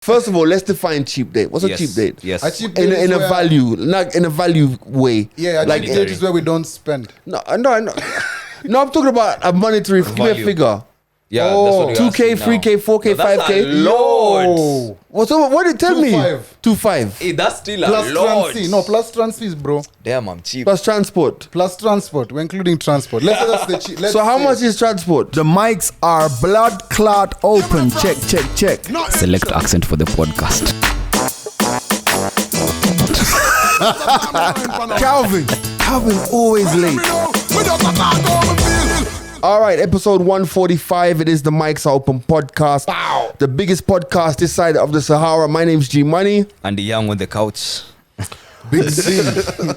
First of all, let's define cheap date. What's a cheap date? Yes. A cheap date In a value, like in a value way. Yeah, a like cheap date is where we don't spend. No, I'm talking about a monetary. Give me a figure. Yeah, that's what 2K, 3K, 4K, 5K. Lord. What did it tell me? 2.5. 2.5. Hey, that's still Plus a lot. trans No, plus trans fees, bro. Damn, I'm cheap. Plus transport. Plus transport. We're including transport. Let's say that's the cheap. So how much is transport? The mics are blood clot open. Check. Select accent for the podcast. Calvin always late. All right, episode 145. It is the Mics Are Open podcast. Wow. The biggest podcast this side of the Sahara. My name's G Money. And the young on the couch. Big C.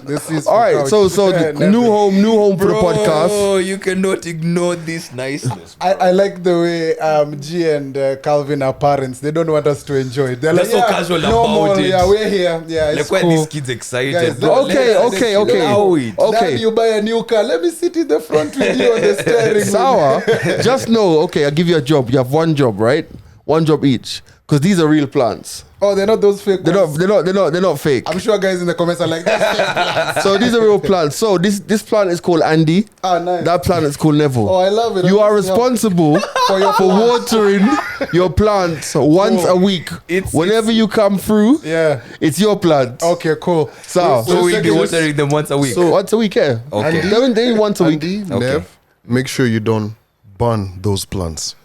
This is All right, so the new home for the podcast. Oh, you cannot ignore this niceness. I like the way G and Calvin are parents. They don't want us to enjoy it. They're They're like, so casual about it. Yeah, we're here. Yeah, it's Like, why cool. these kids excited? Guys, bro? Okay. Allow it. Okay. Dad, you buy a new car. Let me sit in the front with you on the steering wheel. Sour, just know, okay, I'll give you a job. You have one job, right? One job each. Because these are real plants. Oh, they're not those fake ones. They're not fake. I'm sure guys in the comments are like, that's fake plants. So these are real plants. So this plant is called Andy. Ah, nice. That plant is called Neville. Oh, I love it. You are Honestly, responsible for watering your plants once a week. Whenever you come through, Yeah. it's your plant. Okay, cool. So we'll be watering them once a week. So once a week, yeah. Okay. They once a week. Andy, Nev, make sure you don't burn those plants.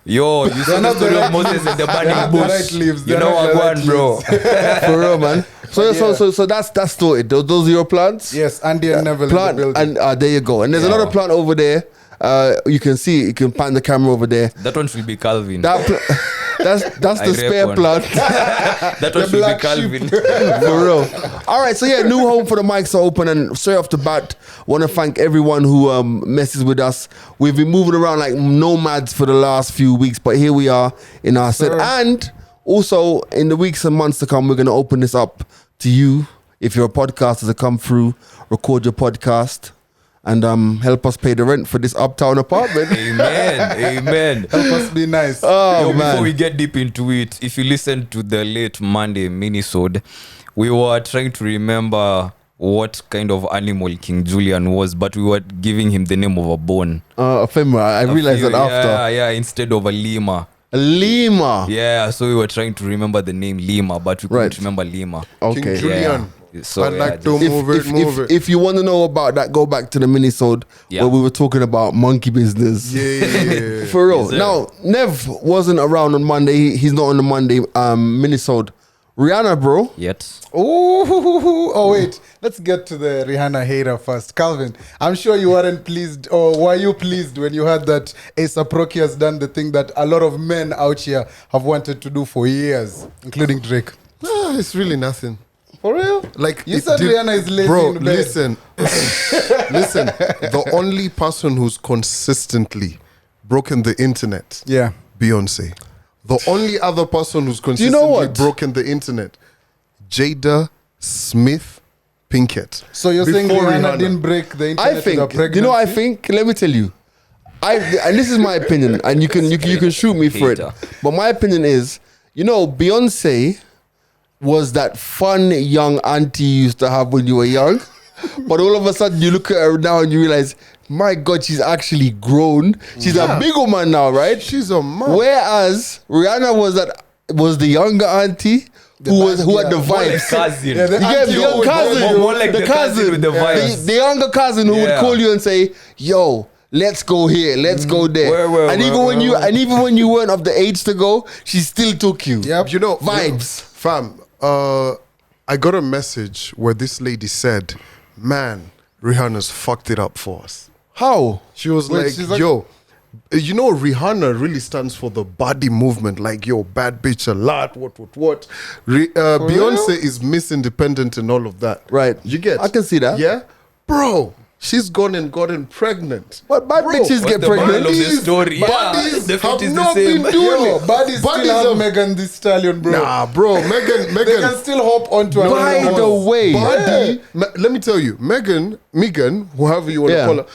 Yo, you saw the story of Moses and the burning the bush. right leaves. You know what They're one, bro. For real, man. So that's sorted. Those are your plants. Yes, Andy and Neville Plant, in the building. and there you go. And there's another plant over there. You can see it. You can pan the camera over there. That one should be Calvin. That's the I spare reckon. plant. That one should be black Calvin. For real. All right, so yeah, new home for the Mics Are Open, and straight off the bat, want to thank everyone who messes with us. We've been moving around like nomads for the last few weeks, but here we are in our set. And also, in the weeks and months to come, we're going to open this up to you. If you're a podcaster, to come through, record your podcast, and help us pay the rent for this uptown apartment. Amen. Help us be nice. Oh, man. Before we get deep into it, if you listen to the late Monday minisode, we were trying to remember what kind of animal King Julian was, but we were giving him the name of a bone. A femur. I realized that after. Yeah, instead of a lemur. Lima. Yeah, so we were trying to remember the name Lima, but we couldn't remember Lima. Okay. King Julian. So, I'd like to just- move it. If you want to know about that, go back to the minisode where we were talking about monkey business. Yeah. For real. Yes, sir. Now, Nev wasn't around on Monday. He's not on the Monday minisode. Rihanna, bro. Yet. Oh, wait. Let's get to the Rihanna hater first. Calvin, I'm sure you weren't pleased, or were you pleased when you heard that A$AP Rocky has done the thing that a lot of men out here have wanted to do for years, including Drake? It's really nothing. For real? Like You it said Rihanna is lazy bro, in bed. listen. The only person who's consistently broken the internet, Yeah. Beyonce. The only other person who's you consistently know what? broken the internet, Jada Smith Pinkett. So you're saying Before Rihanna didn't break the internet I with her think, pregnancy? you know what I think? Let me tell you. And this is my opinion, and you can shoot me for it. Hater. But my opinion is, Beyonce was that fun young auntie you used to have when you were young. But all of a sudden you look at her now and you realize, my God, she's actually grown. She's a big woman now, right? She's a mom. Whereas Rihanna was the younger auntie who had the More like vibes. cousin. Yeah, the You get auntie the young who would cousin, more like the cousin with the vibes. the younger cousin who would Yeah. call you and say, "Yo, let's go here, let's go there." Where, and even when you weren't of the age to go, she still took you. Yep. You know, Vibes. Fam, I got a message where this lady said, man, Rihanna's fucked it up for us. How? She was Wait, like, she's like- yo, you know, Rihanna really stands for the body movement. Like, yo, bad bitch a lot, what. Beyonce is Miss Independent and all of that. Right. You get? I can see that. Yeah? Bro, she's gone and gotten pregnant. But bad Bro, bitches get the moral pregnant. of the story? Bodies the have fit is the not same. been doing Yo, it. bodies Bodies still have have- Megan Thee Stallion, bro. Nah, bro, They Megan. can still hop onto a By the way, Body, let me tell you, Megan, however you want to Yeah. call her,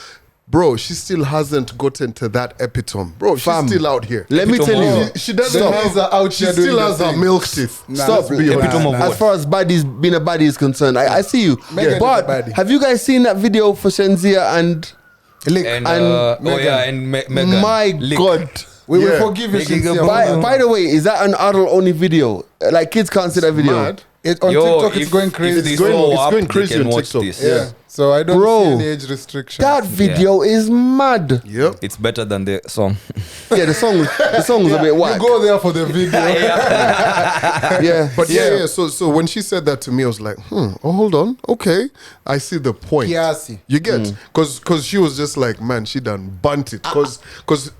bro, she still hasn't gotten to that epitome. Bro, she's Fam, still out here. Let me tell you. She doesn't The have, guys are out she here still doing has the her thing. milk teeth. Stop. let's be honest. Epitome of As what? far as baddies, being a baddie is concerned, I see you. Megan is a But baddie. have you guys seen that video for Shenzia and Lick. And, And Megan. my Lick. God. We will Yeah. forgive you, Making a Shinsia. ball. By the way, is that an adult only video? Like kids can't see that video. Mad. On Yo, TikTok, it's if- going if crazy. they It's going- show it's up, going they crazy can on watch TikTok. this. Yeah. So I don't Bro, see any age restriction. That video is mad. Yep. It's better than the song. Yeah, the song was a bit You whack. go there for the video. Yeah, But yeah. So when she said that to me, I was like, oh, hold on. Okay. I see the point. Kiasi. You get? Because she was just like, man, she done bunt it. Because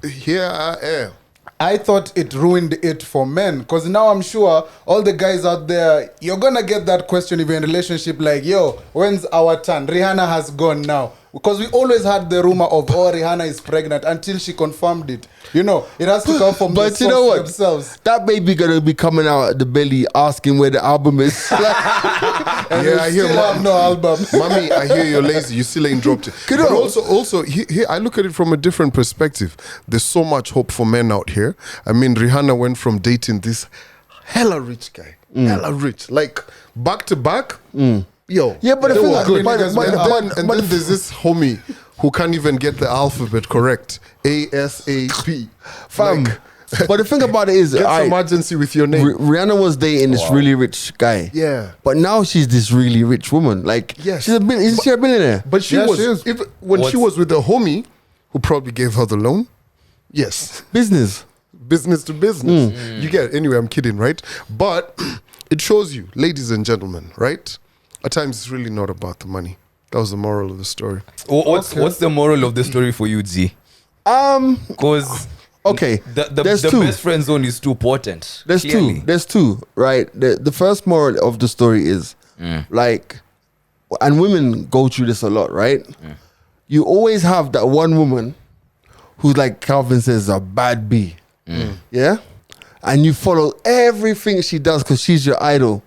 here I am. I thought it ruined it for men because now I'm sure all the guys out there, you're gonna get that question if you're in a relationship like, yo, when's our turn? Rihanna has gone now. Because we always had the rumor of, oh, Rihanna is pregnant until she confirmed it. You know, it has to come from the But you know source what? themselves. That baby gonna be coming out at the belly asking where the album is. And Yeah, we I hear still have no album. Mommy, I hear you're lazy. You still ain't dropped it. Kid But on. also, here I look at it from a different perspective. There's so much hope for men out here. I mean, Rihanna went from dating this hella rich guy, hella rich, like back to back. Yo, Yeah, but the they thing were is, good. but- And but- then, but- and but- then there's this homie who can't even get the alphabet correct. ASAP. Fam. Like, But the thing about it is, get I, some urgency with your name. Rihanna was dating this really rich guy. Yeah. But now she's this really rich woman. Like, Yes. isn't she a billionaire? But she Yeah, was she is. when she was with the homie who probably gave her the loan. Yes. Business. Business to business. You get it. Anyway, I'm kidding, right? But it shows you, ladies and gentlemen, right? At times it's really not about the money. That was the moral of the story. What's the moral of the story for you, G? Because Okay. the There's two. best friend zone is too potent. There's clearly. two. There's two, right? The first moral of the story is like, and women go through this a lot, right? You always have that one woman who's like Calvin says a bad bee, yeah, and you follow everything she does because she's your idol.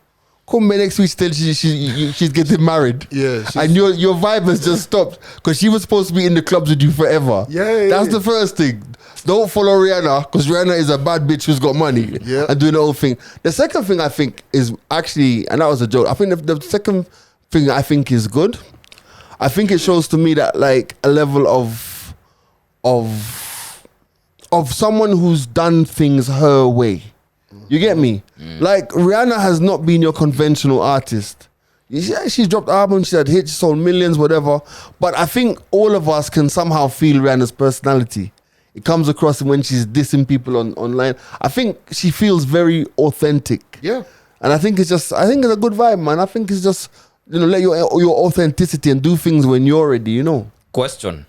Come next week, still she's getting married, Yeah, she's- and your vibe has just stopped because she was supposed to be in the clubs with you forever. Yeah, That's yeah. the first thing. Don't follow Rihanna because Rihanna is a bad bitch who's got money and doing the whole thing. The second thing I think is actually, and that was a joke. I think the second thing I think is good. I think it shows to me that like a level of someone who's done things her way. You get me? Like Rihanna has not been your conventional artist. Yeah, she's dropped albums, she had hits, sold millions, whatever. But I think all of us can somehow feel Rihanna's personality. It comes across when she's dissing people online. I think she feels very authentic. Yeah. And I think it's a good vibe, man. I think it's just, let your authenticity and do things when you're ready, Question.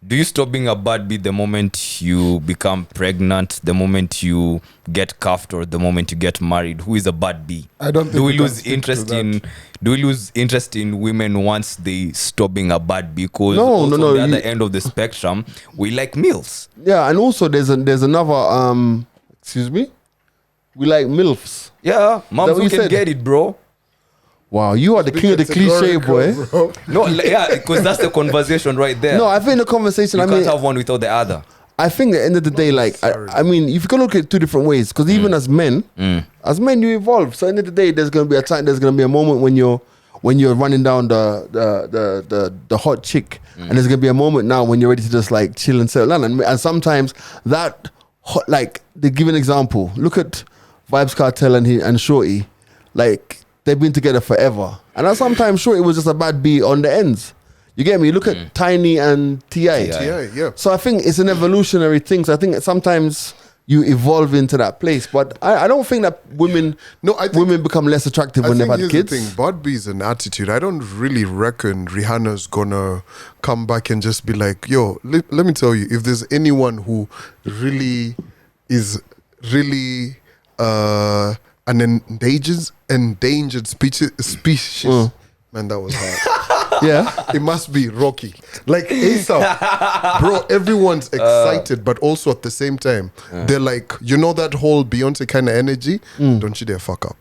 Do you stop being a bad bee the moment you become pregnant, the moment you get cuffed, or the moment you get married? Who is a bad bee? I don't think Do we we can lose stick interest to in? Do we lose interest in women once they stop being a bad bee? Because No, also no, on the you- other end of the spectrum, we like meals. Yeah, and also there's another excuse me? We like MILFs. Yeah, That moms what who you can said? get it, bro. Wow, you are the king of the cliche, boy. Bro. No, yeah, because that's the conversation right there. No, I think the conversation, you I can't mean, have one without the other. I think at the end of the day, like, I mean, if you can look at it two different ways, because even as men, you evolve. So at the end of the day, there's going to be a time, there's going to be a moment when you're running down the hot chick, and there's going to be a moment now when you're ready to just like chill and settle down. And sometimes that, hot, like, they give an example. Look at Vibes Cartel and Shorty, like, they've been together forever. And sometimes Shorty was just a bad bee on the ends. You get me? Look at Tiny and T.I. Yeah. So I think it's an evolutionary thing. So I think sometimes you evolve into that place. But I don't think that women become less attractive when they've had here's kids. the thing. Bad bee is an attitude. I don't really reckon Rihanna's gonna come back and just be like, yo, let me tell you, if there's anyone who really is really an endangered species, man, that was hard. Yeah. It must be Rocky. Like ASAP. Bro, everyone's excited, but also at the same time, they're like, that whole Beyonce kind of energy? Don't you dare fuck up.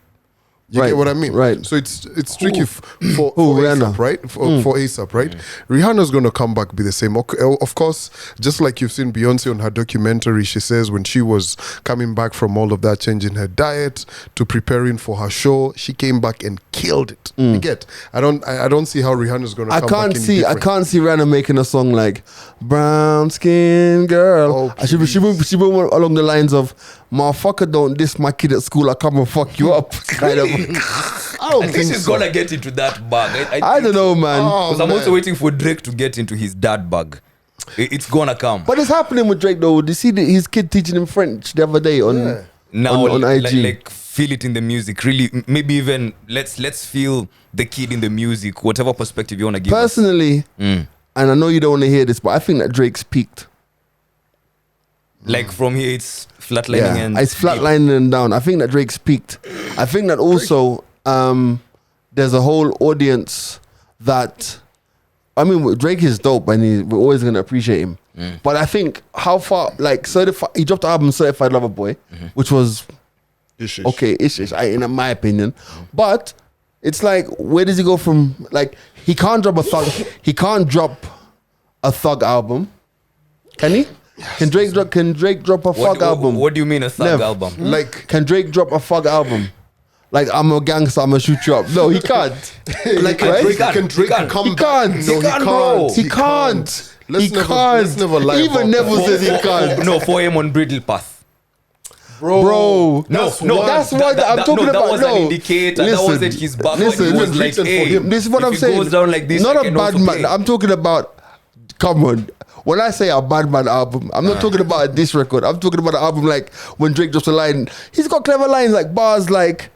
You Right, get what I mean? right. So it's tricky for Rihanna. ASAP, right? For ASAP, right? Rihanna's gonna come back be the same. Of course, just like you've seen Beyonce on her documentary, she says when she was coming back from all of that, changing her diet to preparing for her show, she came back and killed it. You get? I don't see how Rihanna's gonna. I come can't back see. I can't see Rihanna making a song like "Brown Skin Girl." Oh, she went along the lines of "Motherfucker, don't diss my kid at school. I come and fuck you up." Kind of. I don't I think think she's so. gonna get into that bag. I don't know, man. Because I'm also waiting for Drake to get into his dad bag. It's gonna come. But it's happening with Drake though. Did you see his kid teaching him French the other day on Now on IG? like feel it in the music. Really, maybe even let's feel the kid in the music. Whatever perspective you wanna give. Personally, and I know you don't want to hear this, but I think that Drake's peaked. Like from here, it's flatlining and it's flatlining and down. I think that Drake's peaked. I think that also there's a whole audience that, I mean, Drake is dope and we're always gonna appreciate him. But I think how far, like, he dropped the album Certified Lover Boy, which was Ish. okay, ish, in my opinion. But it's like, where does he go from? Like, he can't drop a thug album, can he? Can Drake drop a thug album? What do you mean a thug Nev. album? Like Can Drake drop a thug album? Like, I'm a gangster, I'm gonna shoot you up. No, he can't. like Right? Drake, He can't. can Drake He can't. come He back? can't. No, He can't, bro. He can't. Let's never lie Even about Neville that. says he can't. No, for him on Bridle Path. Bro, That's No, one- that's what I'm talking no, about. That was No. an indicator. That Listen, wasn't his back. listen, He was listen, like, written for hey, him. This is what if I'm it saying. goes down like this, Not I a can bad also man. play. I'm talking about. Come on. When I say a bad man album, I'm not talking about a diss record. I'm talking about an album like when Drake drops a line. He's got clever lines like bars like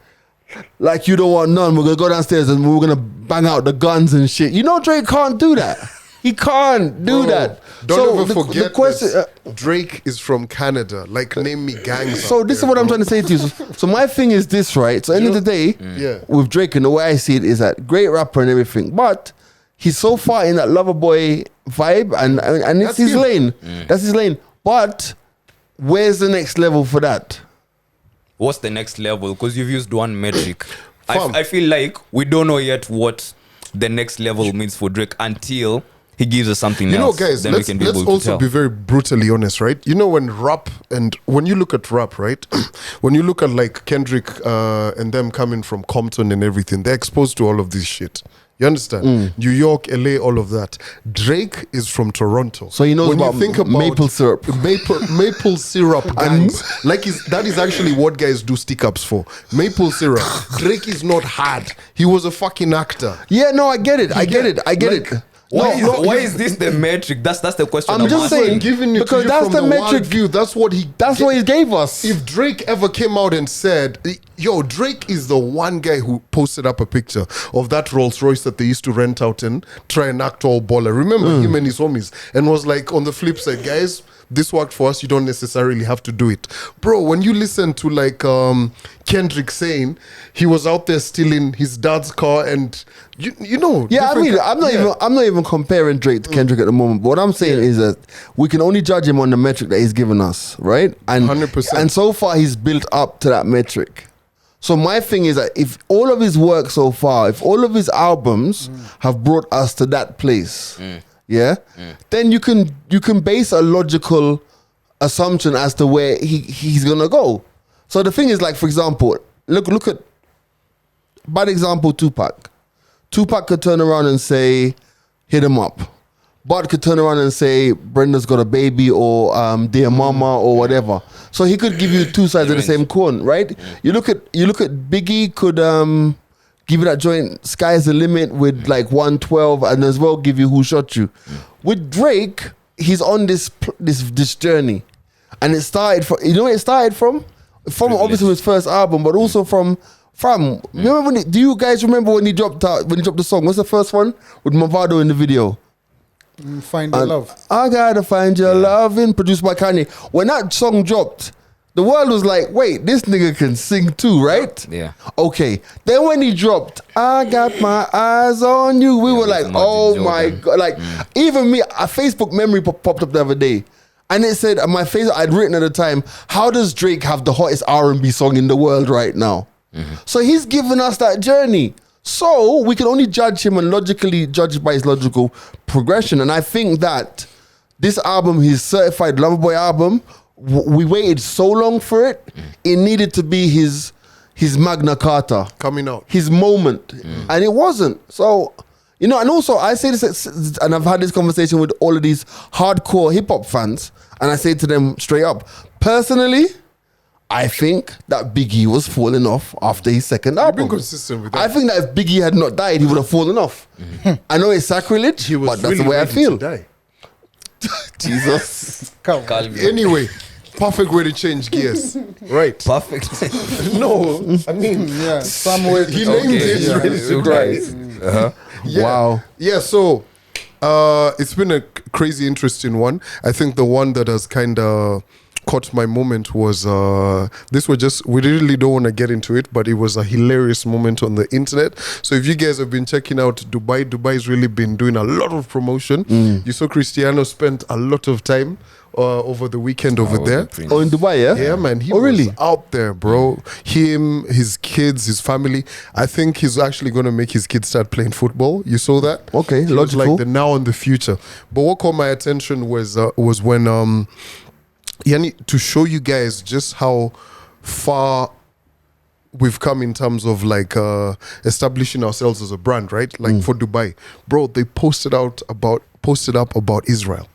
you don't want none. We're gonna go downstairs and we're gonna bang out the guns and shit. You know Drake can't do that. He can't do Bro, that. Don't ever the forget question. this. Drake is from Canada. Like, name me gangs. So out this is there, what I'm bro. trying to say to you. So my thing is this, right? So at the end of the day, Yeah. with Drake, and the way I see it is that great rapper and everything, but he's so far in that lover boy vibe, and it's That's his him. lane. That's his lane. But where's the next level for that? What's the next level? Because you've used one metric. Fam. I feel like we don't know yet what the next level means for Drake until he gives us something You know, else. guys, then let's we can be able to also tell. be very brutally honest, right? You know, when you look at rap, right? When you look at like Kendrick and them coming from Compton and everything, they're exposed to all of this shit. You understand? New York, LA, all of that. Drake is from Toronto. So he knows when about you think about maple syrup. Maple syrup gangs. Like that is actually what guys do stick ups for. Maple syrup. Drake is not hard. He was a fucking actor. Yeah, no, I get it. I get it. I get Like, it. Why is this the metric? That's the question. I'm just asking. saying, Giving it because to you that's from the the metric. wild view. That's what he gave us. If Drake ever came out and said, yo, Drake is the one guy who posted up a picture of that Rolls Royce that they used to rent out and try and act all baller. Remember him and his homies, and was like, on the flip side, guys, this worked for us. You don't necessarily have to do it, bro. When you listen to like Kendrick saying he was out there stealing his dad's car, and you know, Yeah, I different mean, I'm not even comparing Drake to Kendrick at the moment. But what I'm saying is that we can only judge him on the metric that he's given us, right? And 100%. And so far, he's built up to that metric. So my thing is that if all of his work so far, if all of his albums have brought us to that place, then you can base a logical assumption as to where he's gonna go. So the thing is, like, for example, look at bad example, Tupac. Tupac could turn around and say, hit him up. Bud could turn around and say, Brenda's got a baby, or dear mama, or whatever. So he could give you two sides of the same coin, right? You look at Biggie could give you that joint, Sky's the Limit, with like 112, and as well give you Who Shot You. With Drake, he's on this journey. And it started from, you know where it started from? From obviously his first album, but also from remember do you guys remember when he dropped the song? What's the first one? With Mavado in the video. Find your love. I gotta find your loving, produced by Kanye. When that song dropped, the world was like, wait, this nigga can sing too, right? Yeah. Okay. Then when he dropped, I got my eyes on you, we were like, Magic oh Jordan. my God. Like, even me, a Facebook memory popped up the other day. And it said, on my face, I'd written at the time, how does Drake have the hottest R&B song in the world right now? So he's given us that journey. So we can only judge him and logically judge by his logical progression. And I think that this album, his certified Loverboy album, we waited so long for it. It needed to be his Magna Carta. Coming out. His moment. And it wasn't. So, you know, and also I say this, and I've had this conversation with all of these hardcore hip hop fans, and I say to them straight up, personally, I think that Biggie was falling off after his second album. You've been consistent with that. I think that if Biggie had not died, he would have fallen off. I know it's sacrilege, He was but that's really the way I ready feel. to die. Jesus. Calm. Anyway, perfect way to change gears. Right. Perfect. No, I mean, Yeah, some way. he named it. Yeah. Ready to die. Yeah. Wow. Yeah, so it's been a crazy interesting one. I think the one that has kind of caught my moment was we really don't want to get into it, but it was a hilarious moment on the internet. So if you guys have been checking out Dubai's really been doing a lot of promotion. You saw Cristiano spent a lot of time over the weekend over there. Oh, in Dubai, yeah? Yeah, man. He really? was out there, bro. Him, his kids, his family. I think he's actually going to make his kids start playing football. You saw that? Okay, He was logical. like the now and the future. But what caught my attention was when Yani, to show you guys just how far we've come in terms of like establishing ourselves as a brand, right? Like for Dubai, bro, they posted up about Israel.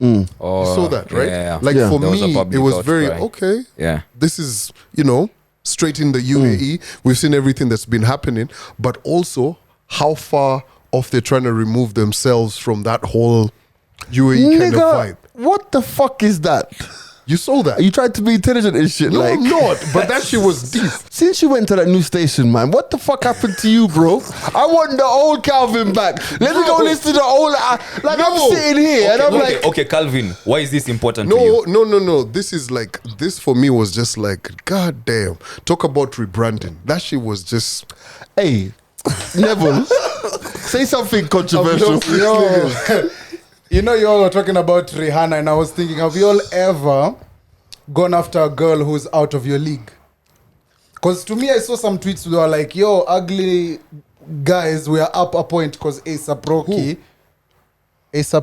You saw that, right? Yeah. Like Yeah. for There was a me, public it was outcry. very okay. Yeah. This is, straight in the UAE. We've seen everything that's been happening, but also how far off they're trying to remove themselves from that whole UAE kind of vibe. What the fuck is that? You saw that? You tried to be intelligent and shit. No, like, I'm not. But that shit was deep. Since you went to that new station, man, what the fuck happened to you, bro? I want the old Calvin back. Let me go listen to the old. I'm sitting here and I'm like, Okay, Calvin, why is this important to you? No. This for me was just like, god damn. Talk about rebranding. That shit was just. hey, Neville, say something controversial. Yo, you know, you all were talking about Rihanna, and I was thinking, have you all ever gone after a girl who's out of your league? Because to me, I saw some tweets that were like, yo, ugly guys, we are up a point because A$AP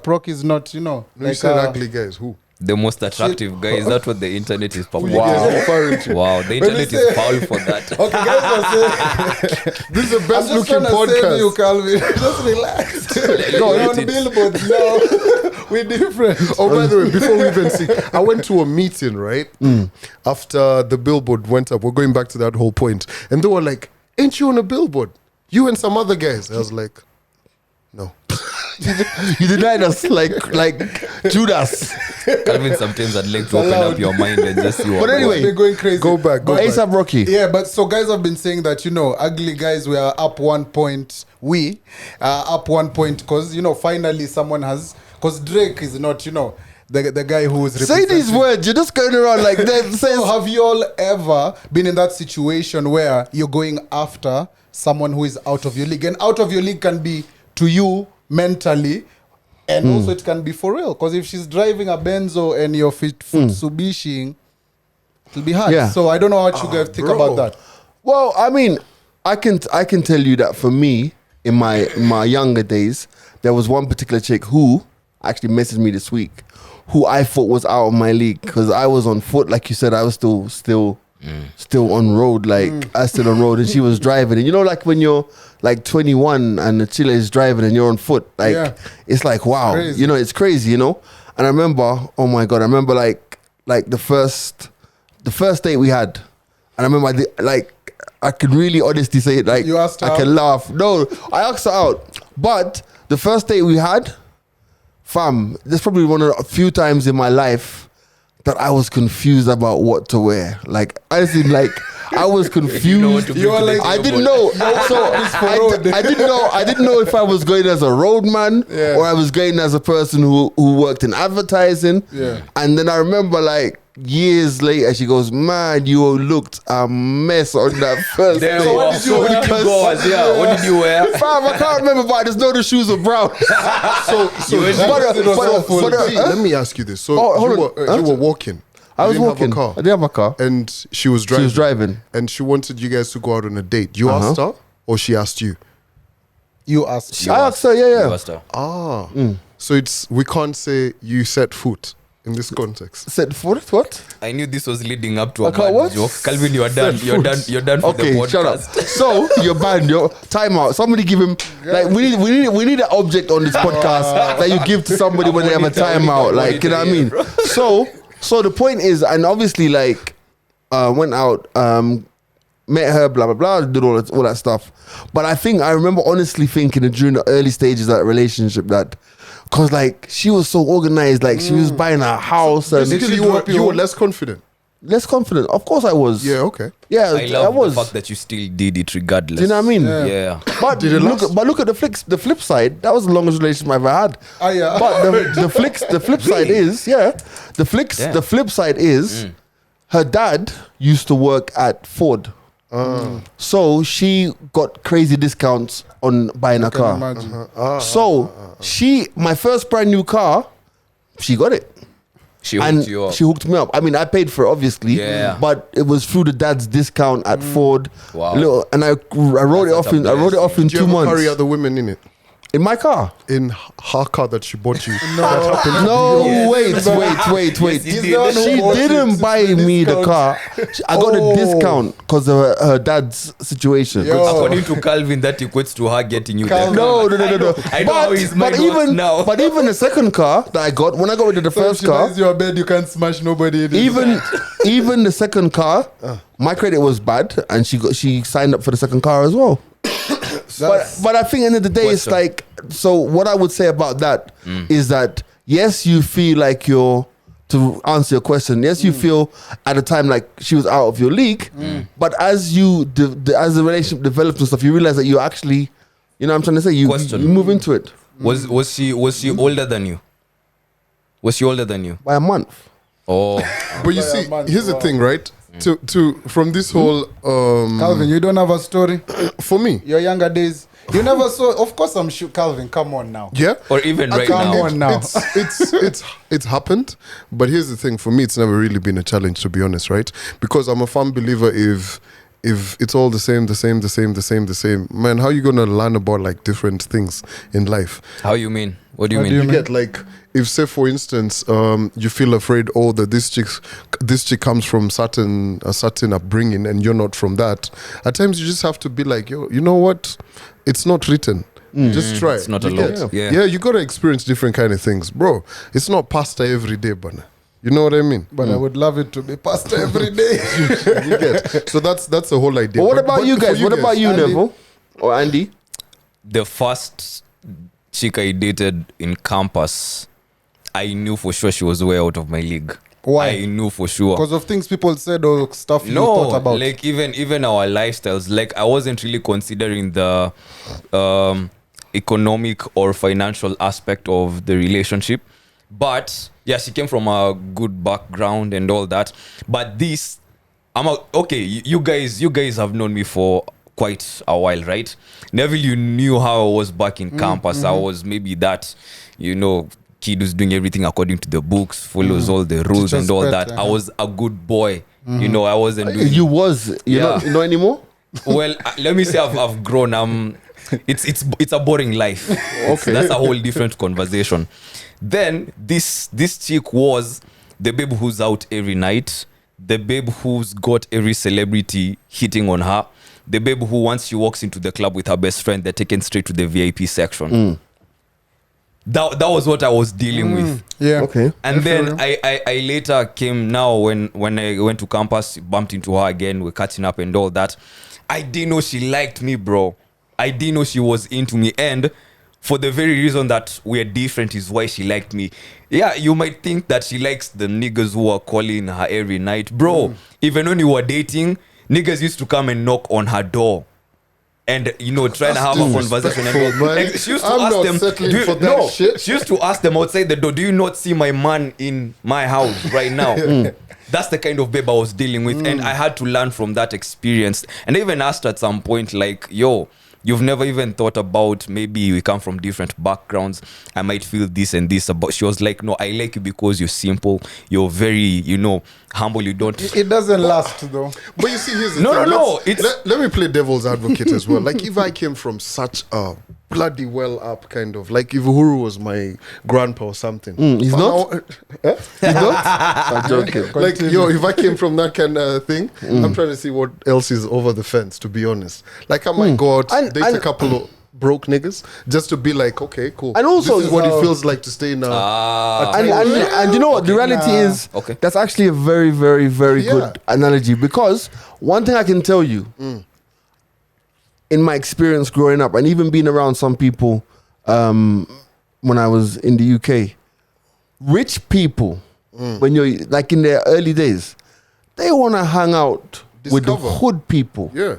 Rocky is not, No, you said ugly guys. Who? The most attractive guy. Is that what the internet is for? Who you guys referring to? Wow, the internet is foul for that. Okay, guys are saying, This is the I'm best just looking trying to save you, podcast. Calvin. Just relax. Go We're let on it. billboards now. We're different. Oh, by the way, before we even see, I went to a meeting, right? After the billboard went up, we're going back to that whole point. And they were like, ain't you on a billboard? You and some other guys. I was like, no. You denied us like Judas. Calvin, sometimes I'd like to open up your mind and just see what. But anyway, We're going crazy. Go back. But A$AP Rocky. Yeah, but so guys have been saying that, ugly guys were up 1 point. We are up 1 point because, finally someone has. Because Drake is not, the guy who is Say these words. You're just going around like that. So have you all ever been in that situation where you're going after someone who is out of your league? And out of your league can be to you mentally, and also it can be for real. Because if she's driving a Benzo and you're Mitsubishi, it'll be hard. Yeah. So I don't know what you guys think bro. about that. Well, I mean, I can tell you that for me, in my younger days, there was one particular chick who actually messaged me this week, who I thought was out of my league because I was on foot, like you said. I was still on road, I was still on road, and she was driving. And like when you're like 21 and the chile is driving and you're on foot, it's like wow, Crazy. it's crazy, And I remember, oh my god, I remember like the first date we had, and I remember I could really honestly say it, You asked her I can laugh. No, I asked her out, but the first date we had, fam, there's probably one of a few times in my life that I was confused about what to wear. I was confused. You were like, I didn't know. So I didn't know if I was going as a roadman or I was going as a person who worked in advertising. Yeah. And then I remember years later, she goes, man, you looked a mess on that first Damn, date. So what did you wear? What did you wear? Fam, I can't remember, but I just know the shoes are brown. So Let me ask you this. So hold on. you you were walking. I was didn't have a walking. car. I didn't have a car. And she was She driving. was driving. And she wanted you guys to go out on a date. You asked her or she asked you? You asked. I asked her, yeah. Pastor. Ah. So we can't say you set foot in this context. Said what? I knew this was leading up to a Okay, bad what? joke. Calvin, you're done. You're done. You're done for Okay, the shut up. podcast. So you're banned. Your time out. Somebody give him like we need an object on this podcast that you give to somebody when they have a timeout. Like, you know what I mean? So the point is, and obviously like went out, met her, blah blah blah, did all that stuff. But I remember honestly thinking that during the early stages of that relationship that. Cause like she was so organized, like she was buying a house and Basically, you were less confident. less confident. Of course I was. Yeah, okay. Yeah, I love was. the fact that you still did it regardless. Do you know what I mean? Yeah. But Did it last? look at the flip side. That was the longest relationship I've ever had. Ah, yeah. But the flip side is the flip side is her dad used to work at Ford. So she got crazy discounts on buying a car. Imagine. My first brand new car, she got it. She And hooked you up. she hooked me up. I mean, I paid for it, obviously. Yeah. But it was through the dad's discount at Ford. Wow. And I wrote it That's off a in 2 Did you ever months. carry other women in it? In my car. In her car that she bought you? No, wait. Yes, he did. She didn't buy me the car. I got a discount because of her dad's situation. Yo. According to Calvin, that equates to her getting you the Calvin. car. No. I know how his mind works now. But even the second car that I got, when I got rid of the So first if she car, buys your bed, you can't smash nobody. In it. even the second car, my credit was bad, and she signed up for the second car as well. But I think at the end of the day, it's Question. like, so what I would say about that is that yes, you feel like you're, to answer your question, yes, you feel at the time like she was out of your league, but as as the relationship develops and stuff, you realize that you actually, you know what I'm trying to say, you Question. move into it Was she older than you? Was she older than you? by a month. Oh, But you see, here's the thing, right? From this whole Calvin, you don't have a story. for me, Your younger days, you never saw. Of course, I'm sure. Calvin, come on now. yeah. or even right come now. on now. It's happened, but here's the thing. For me, it's never really been a challenge, to be honest, right? Because I'm a firm believer if it's all the same, man, how you gonna learn about like different things in life? How you mean? What do you What mean? do You get like, if say for instance, you feel afraid, that this chick comes from a certain upbringing and you're not from that. At times you just have to be like, yo, you know what? It's not written. Just try. It's not You allowed. get? Yeah. You gotta experience different kind of things, bro. It's not pasta every day, but you know what I mean? But I would love it to be pasta every day. You get? So that's the whole idea. But what about you for guys? What about you, Andy? Neville or Andy? The first chick I dated in campus, I knew for sure she was way out of my league. Why? I knew for sure. Because of things people said or stuff you No, thought about. like even our lifestyles. Like I wasn't really considering the economic or financial aspect of the relationship. But yeah, she came from a good background and all that. But this, okay. You guys have known me for quite a while, right? Neville, you knew how I was back in campus. I was maybe that, kid who's doing everything according to the books, follows all the rules Teacher's and all pet, that. I was a good boy. I wasn't doing. You was Yeah. not anymore. Well, let me say I've grown. It's a boring life. Okay, that's a whole different conversation. Then this chick was the babe who's out every night, the babe who's got every celebrity hitting on her, the babe who once she walks into the club with her best friend, they're taken straight to the VIP section. That was what I was dealing with. Yeah. Okay. And then I later came now when I went to campus, bumped into her again, we're catching up and all that. I didn't know she liked me, bro. I didn't know she was into me. And for the very reason that we're different is why she liked me. Yeah, you might think that she likes the niggas who are calling her every night. Bro, even when you were dating, niggas used to come and knock on her door. And trying to have a conversation and all. man. Like, she used to I'm ask not them, settling for that shit. she used to ask them outside the door, do you not see my man in my house right now? That's the kind of babe I was dealing with. And I had to learn from that experience. And I even asked her at some point, like, yo, You've never even thought about maybe we come from different backgrounds. I might feel this and this about. She was like, no, I like you because you're simple. You're very, humble. You don't. It doesn't last though. But you see, here's the No, thing. no, it's- Let me play devil's advocate as well. Like, if I came from such a bloody well up kind of, like if Uhuru was my grandpa or something. He's But not? now- He's not? I'm joking. Like, yo, if I came from that kind of thing, I'm trying to see what else is over the fence, to be honest. Like, I might go out, And- date and- a couple of broke niggas just to be like, okay, cool. And also- this is what it So- feels like to stay in a And you know what? The reality is, Okay. that's actually a very, very, very Yeah. good analogy, because one thing I can tell you, in my experience growing up, and even being around some people when I was in the UK, rich people, when you're like in their early days, they want to hang out with the Discover. hood people. Yeah.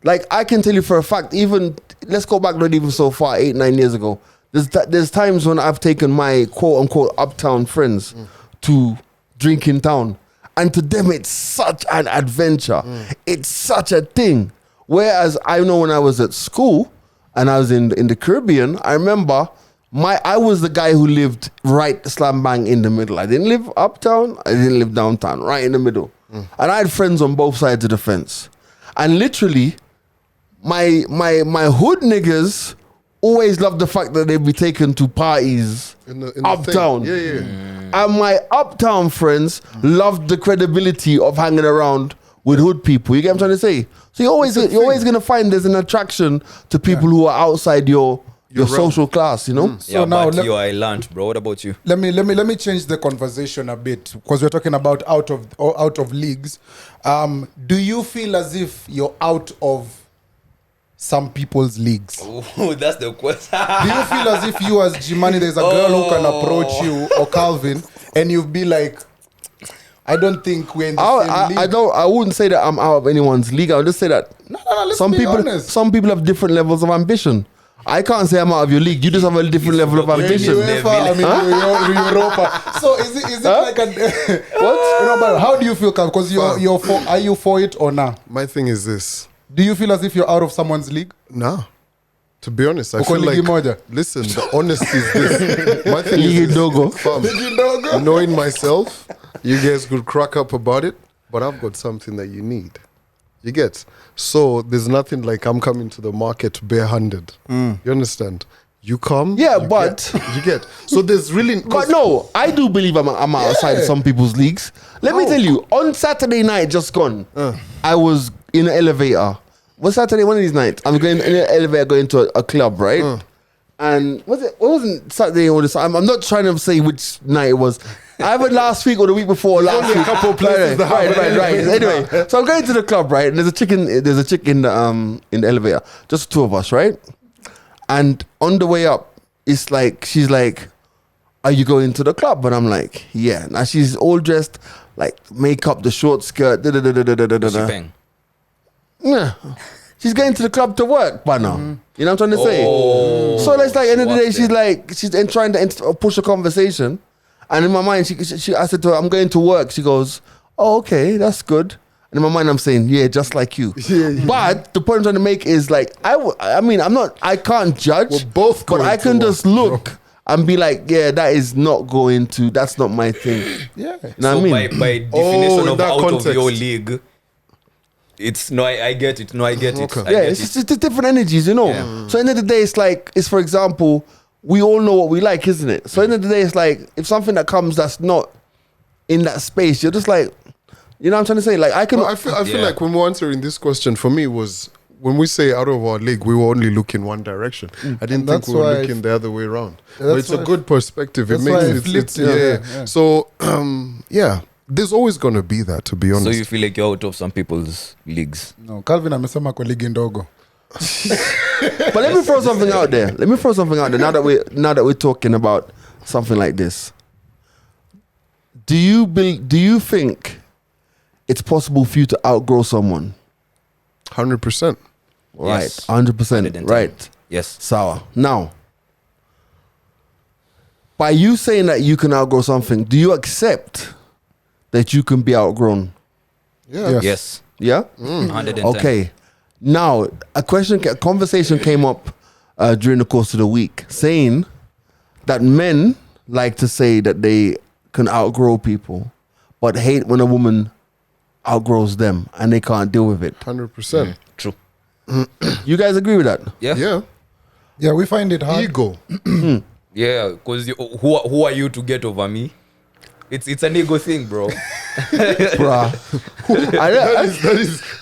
Like, I can tell you for a fact, even let's go back not even so far, 8-9 years ago. There's times when I've taken my quote unquote uptown friends to drink in town, and to them it's such an adventure. It's such a thing. Whereas I know when I was at school and I was in the Caribbean, I remember I was the guy who lived right slam bang in the middle. I didn't live uptown, I didn't live downtown, right in the middle. And I had friends on both sides of the fence. And literally, my hood niggas always loved the fact that they'd be taken to parties In the uptown. thing. Yeah. And my uptown friends loved the credibility of hanging around with hood people. You get what I'm trying to say? So you're always gonna find there's an attraction to people who are outside your realm. social class, you know? So Yeah, now but I learned, bro. What about you? let me change the conversation a bit, because we're talking about out of leagues. Do you feel as if you're out of some people's leagues? Oh, that's the question. Do you feel as if you as Jimani, there's a girl who can approach you, or Calvin, and you'll be like, I don't think we're in the same league? I wouldn't say that I'm out of anyone's league. I would just say that No, let's some be people honest. some people have different levels of ambition. I can't say I'm out of your league. You just have a different level of not going to ambition. the UEFA, I mean, Europa. So is it like a what? You know, but how do you feel, Calvin? Because you're for, are you for it or not? My thing is this. Do you feel as if you're out of someone's league? Nah. To be honest, I Uko feel ligi like moja? listen, the honesty is this. My thing Ligi is this, dogo. fam, knowing myself, you guys could crack up about it, but I've got something that you need. You get? So there's nothing like I'm coming to the market barehanded. You understand? You come. Yeah, you but- you get. So there's really. But no, I do believe I'm outside some people's leagues. Let me tell you, on Saturday night just gone, I was in an elevator. What's Saturday? One of these nights, I'm going in an elevator going to a club, right? And what wasn't Saturday or this? I'm not trying to say which night it was. Either last week or the week before last week. a couple of places that have Right. Anyway, so I'm going to the club, right? And there's a chick in the elevator. Just two of us, right? And on the way up, it's like she's like, "Are you going to the club?" And I'm like, "Yeah." Now she's all dressed like makeup, the short skirt. Bang. Yeah. She's going to the club to work, but no. You know what I'm trying to say? So it's like, end of the day, she's trying to push a conversation. And in my mind, I said to her, "I'm going to work." She goes, "Oh, okay, that's good." And in my mind, I'm saying, "Yeah, just like you." But the point I'm trying to make is like, I can't judge. We're both but going I to can work, just look and be like, yeah, that's not my thing. Yeah. You know So what I mean? by definition in of that out context. of your league, it's no. I get it. No, I get it. Okay. I Yeah, get it's just different energies, you know. Yeah. So end of the day, it's like, it's for example, we all know what we like, isn't it? So end of the day, it's like, if something that comes that's not in that space, you're just like, you know what I'm trying to say? Like, I can. Well, I feel Yeah. like when we're answering this question, for me was when we say out of our league, we were only looking one direction. I didn't think that's we were why looking the other way around. But that's it's a why- good perspective. It that's why I makes flipped it's it, yeah. yeah. So yeah, there's always gonna be that. To be So honest, you feel like you're out of some people's leagues. No, Calvin amesema kwa ligi ndogo. But let me throw something out there. Now that we're talking about something like this, do you think it's possible for you to outgrow someone? 100%. Right, Yes. 100%. 110. Right, Yes. sour. Now, by you saying that you can outgrow something, do you accept that you can be outgrown? Yeah. Yes. Yeah. 110. Okay. Now, a conversation came up during the course of the week saying that men like to say that they can outgrow people, but hate when a woman outgrows them and they can't deal with it. 100%. True. You guys agree with that? Yeah. Yeah. Yeah, we find it hard. Ego. Yeah, because who are you to get over me? It's an ego thing, bro. Bruh.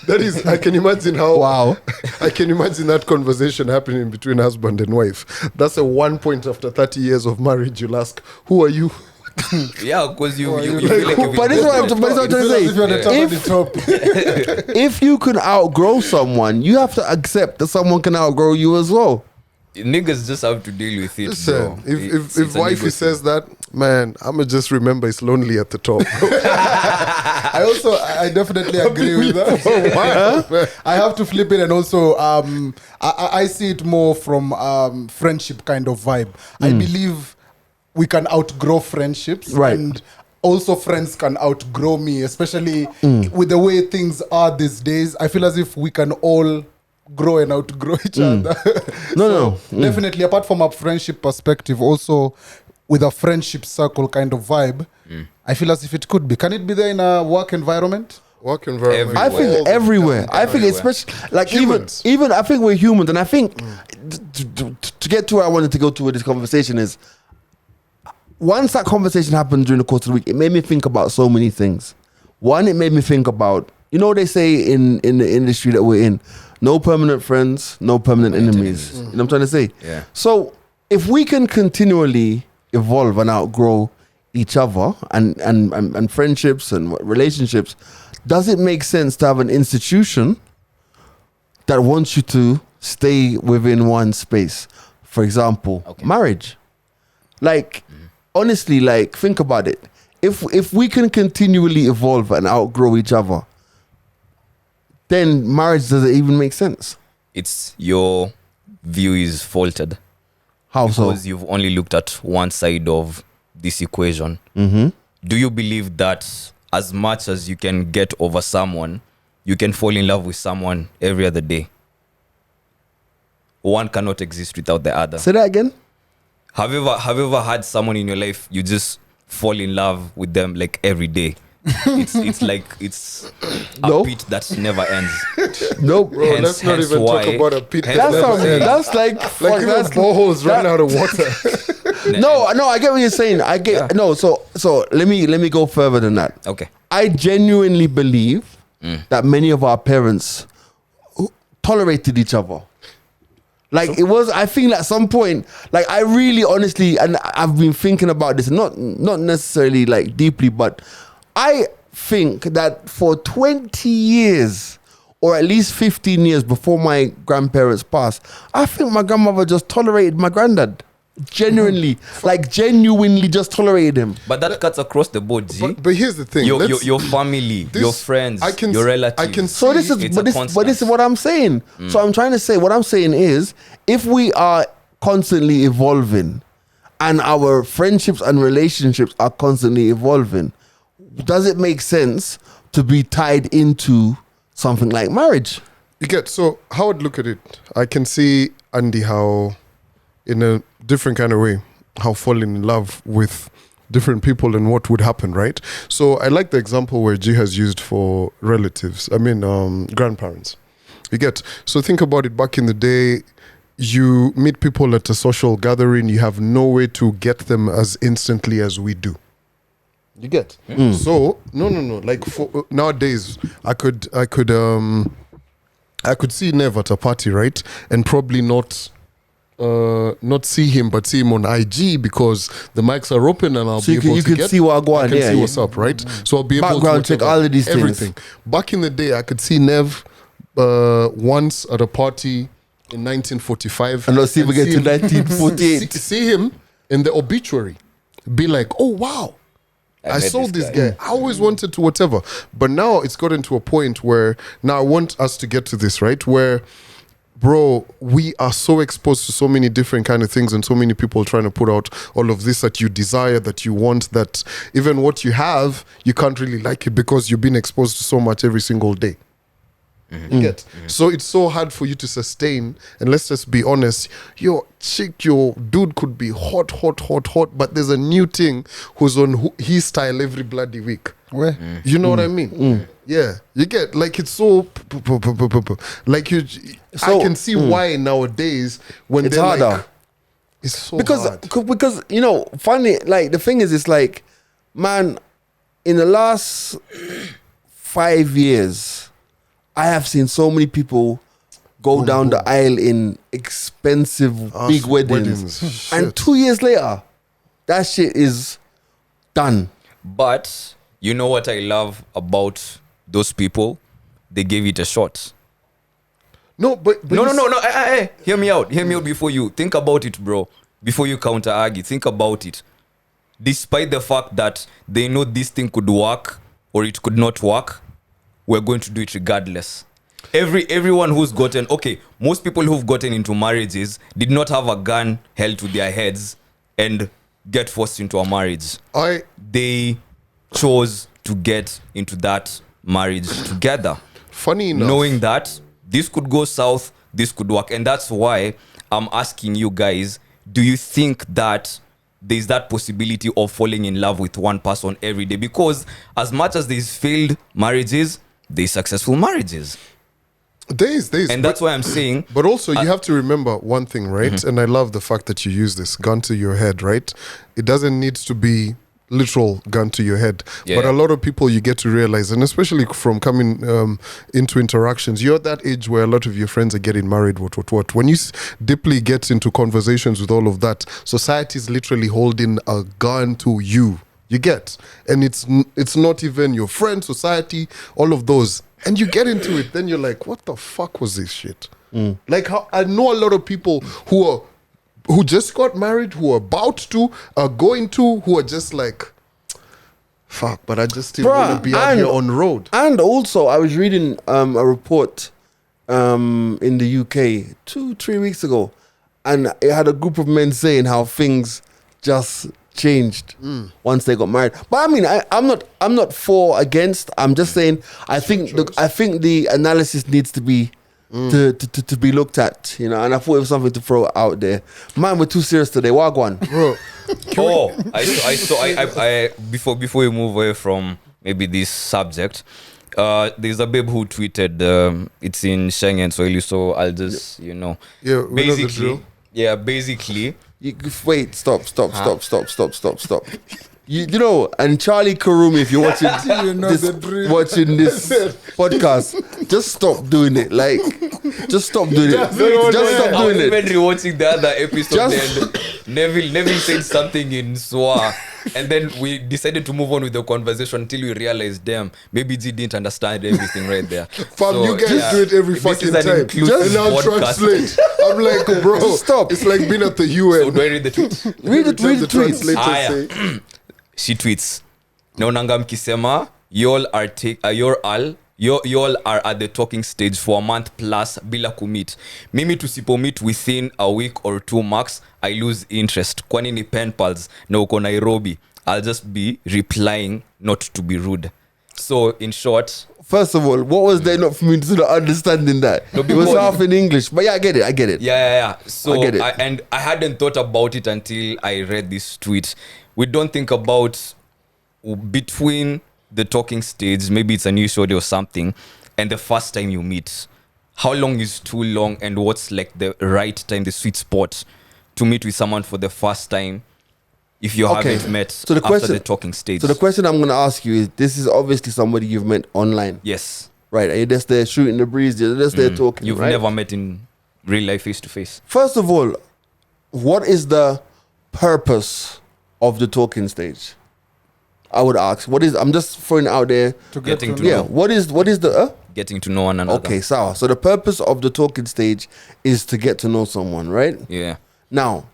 That is. I can imagine how. Wow. I can imagine that conversation happening between husband and wife. That's a one point after 30 years of marriage. You'll ask, "Who are you?" Yeah, because you feel like But this is what I'm trying to say. If you're the top of the top. If you can outgrow someone, you have to accept that someone can outgrow you as well. niggas just have to deal with it, bro. Listen, if wifey says that, man, I'ma just remember it's lonely at the top. I definitely agree with that. I have to flip it, and also I see it more from friendship kind of vibe. I believe we can outgrow friendships, Right. and also friends can outgrow me, especially with the way things are these days. I feel as if we can all grow and outgrow each other. No. Definitely, apart from a friendship perspective, also with a friendship circle kind of vibe, I feel as if it could be. Can it be there in a work environment? Work environment. I think everywhere. I think especially like Humans. even I think we're humans, and I think to get to where I wanted to go to with this conversation is once that conversation happened during the course of the week, it made me think about so many things. One, it made me think about, you know, they say in the industry that we're in, no permanent friends, no permanent enemies. You know what I'm trying to say? Yeah. So if we can continually evolve and outgrow each other and friendships and relationships, does it make sense to have an institution that wants you to stay within one space? For example, marriage. Like, honestly, like, think about it. If we can continually evolve and outgrow each other, then marriage doesn't even make sense. It's your view is faulted How so? because you've only looked at one side of this equation. Do you believe that as much as you can get over someone, you can fall in love with someone every other day? One cannot exist without the other. Say that again. Have you ever had someone in your life you just fall in love with them like every day? It's like it's a Nope. pit that never ends. Nope. Bro, let's not even talk about a pit. That's like Like even that's, boreholes run out of water. no, I get what you're saying. I get no. So let me go further than that. Okay. I genuinely believe that many of our parents tolerated each other. Like it was, I think at some point, like I really honestly, and I've been thinking about this, not necessarily like deeply, but I think that for 20 years, or at least 15 years before my grandparents passed, I think my grandmother just tolerated my granddad. Genuinely just tolerated him. But that cuts across the board, G. But here's the thing. Your family, your friends, your relatives. I can So this is, It's but a this is what I'm saying. So I'm trying to say, what I'm saying is, if we are constantly evolving, and our friendships and relationships are constantly evolving, does it make sense to be tied into something like marriage? You get, so how I'd look at it, I can see Andy how, in a different kind of way, how falling in love with different people and what would happen, right? So I like the example where G has used for relatives. I mean, grandparents. You get, so think about it. Back in the day, you meet people at a social gathering, you have no way to get them as instantly as we do. You get? So no. Like for, nowadays, I could see Nev at a party, right? And probably not see him, but see him on IG because the mics are open and I'll So be able you to can see what I go on, I can yeah, see yeah. what's up, right? So I'll be able Background to check, all of these things. everything. Back in the day, I could see Nev once at a party in 1945, And let's see if we get to him- 1948. see him in the obituary, be like, oh wow, I met saw this this guy. I always wanted to whatever. But now it's gotten to a point where now I want us to get to this, right? Where, bro, we are so exposed to so many different kind of things and so many people trying to put out all of this that you desire, that you want, that even what you have, you can't really like it because you've been exposed to so much every single day. You get? So it's so hard for you to sustain. And let's just be honest, your chick, your dude could be hot, but there's a new thing who's on his style every bloody week. Where? You know what I mean? Yeah, you get, like, it's so like you. I can see why nowadays when It's they're harder. like, it's so hard. Because you know, funny, like the thing is, it's like, man, in the last 5 years, I have seen so many people go down the aisle in expensive big weddings. And Shit. 2 years later, that shit is done. But you know what I love about those people? They gave it a shot. No, but No. Hey, hear me out. Hear me out before you think about it, bro. Before you counter argue, think about it. Despite the fact that they know this thing could work or it could not work, we're going to do it regardless. Everyone who's gotten, okay, most people who've gotten into marriages did not have a gun held to their heads and get forced into a marriage. They chose to get into that marriage together, Funny enough, knowing that this could go south, this could work. And that's why I'm asking you guys, do you think that there's that possibility of falling in love with one person every day? Because as much as there's failed marriages, there's successful marriages. days, And that's why I'm saying, But also, you have to remember one thing, right? And I love the fact that you use this gun to your head, right? It doesn't need to be literal gun to your head. Yeah. But a lot of people, you get to realize, and especially from coming into interactions, you're at that age where a lot of your friends are getting married, what. When you deeply get into conversations with all of that, society is literally holding a gun to you. You get? And it's not even your friend, society, all of those. And you get into it, then you're like, what the fuck was this shit? Like, how I know a lot of people who just got married, who are about to, are going to, who are just like, fuck, but I just still want to be out here on the road. And also, I was reading a report in the UK 2-3 weeks ago, and it had a group of men saying how things just changed once they got married. But I mean, I'm not for or against. I'm just saying I think the analysis needs to be to be looked at, you know. And I thought it was something to throw out there. Man, we're too serious today. Wagwan, Bro, I before we move away from maybe this subject, there's a babe who tweeted, it's in Schengen Swahili, so I'll just, you know, yeah, we know the drill. basically, wait, stop. You know, and Charlie Karumi, if you're watching You know the drill. watching this podcast, just stop doing it. Like, just stop doing it. Just stop I was doing even it. rewatching the other episode Just- and Neville said something in Swa, and then we decided to move on with the conversation until we realized, damn, maybe G didn't understand everything right there. Fam, you guys do it every This fucking is an time. inclusive And now podcast. translate. I'm like, bro, Stop. It's like being at the So UN. do I read the tweet? Read Every time the the tweets. translators Ah, yeah. say, She tweets, naonanga mkisema y'all are at the talking stage for a month plus bila kumit. Mimi tusipo-meet within a week or 2 max, I lose interest. Kwani ni pen pals na uko Nairobi. I'll just be replying not to be rude. So in short, First of all, what was there not for me to not understanding that? No, It was because- half in English, but yeah, I get it. yeah. So I get it. and I hadn't thought about it until I read this tweet. We don't think about between the talking stage, maybe it's a new show or something, and the first time you meet. How long is too long, and what's like the right time, the sweet spot to meet with someone for the first time if you Okay. haven't met So the after question- the talking stage? So the question I'm going to ask you is: this is obviously somebody you've met online, Yes. right? Are you just there shooting the breeze? You're just there talking. You've right? never met in real life face to face. First of all, what is the purpose of the talking stage? I would ask. I'm just throwing it out there. To get Getting to to Yeah. know. What is the? Getting to know one another. Okay, so the purpose of the talking stage is to get to know someone, right? Yeah. Now,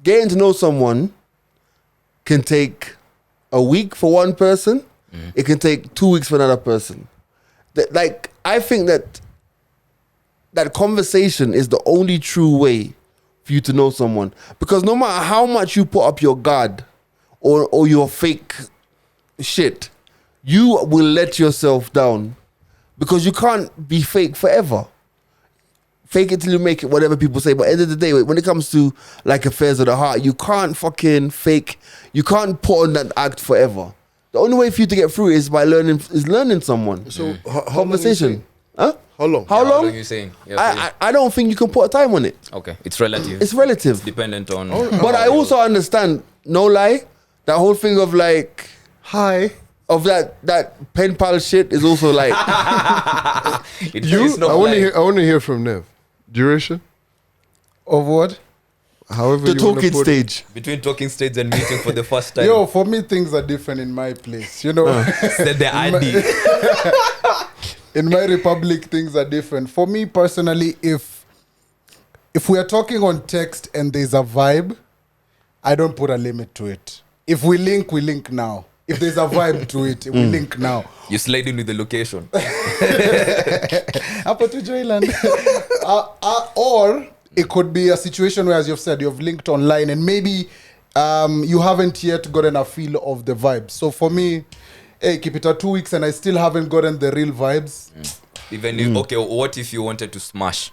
getting to know someone can take a week for one person. It can take 2 weeks for another person. I think that conversation is the only true way for you to know someone, because no matter how much you put up your guard or your fake shit, you will let yourself down because you can't be fake forever. Fake it till you make it, whatever people say. But at the end of the day, when it comes to like affairs of the heart, you can't fucking fake. You can't put on that act forever. The only way for you to get through is by learning someone. So how Conversation. Huh? How long? How How long? long are you saying? Yeah, I don't think you can put a time on it. okay, it's relative. It's relative. dependent on. But I also understand, no lie, that whole thing of like Hi. of that pen pal shit is also like It's not I want to like- hear. I want to hear from Nev. Duration. Of what? However the you wanna talking put it. stage. between talking states and meeting for the first time. Yo, for me, things are different in my place. You know, Said the ID. in my republic, things are different. For me personally, if we are talking on text and there's a vibe, I don't put a limit to it. If we link now. If there's a vibe to it, we link now. You slide in with the location. Up to Joyland. Or it could be a situation where, as you've said, you've linked online and maybe you haven't yet gotten a feel of the vibes. So for me, hey, keep it at 2 weeks and I still haven't gotten the real vibes. Even if, okay, what if you wanted to smash?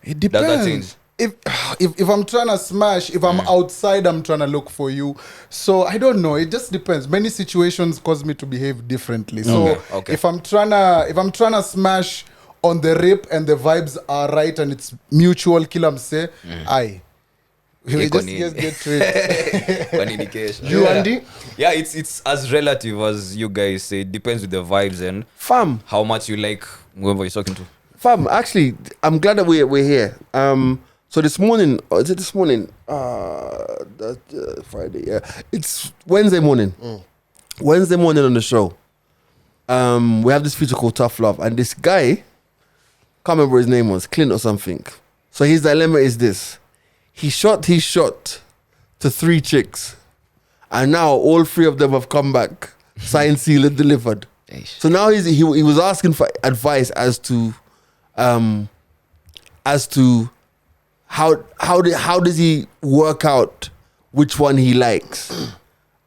It Does that depends. change? If I'm trying to smash, if I'm outside, I'm trying to look for you. So I don't know. It just depends. Many situations cause me to behave differently. So Okay. if I'm trying to smash on the rip and the vibes are right and it's mutual, say, aye. We Iko just nini? get to it. One indication. You, Andy? Yeah, it's as relative as you guys say. It depends with the vibes and Fam, how much you like whoever you're talking to. fam, actually, I'm glad that we're here. So this morning, or is it this morning? Friday, yeah. It's Wednesday morning. Wednesday morning on the show. We have this feature called Tough Love, and this guy, can't remember his name was, Clint or something. So his dilemma is this: he shot his shot to 3 chicks, and now all 3 of them have come back, signed, sealed, and delivered. So now he was asking for advice as to how does he work out which one he likes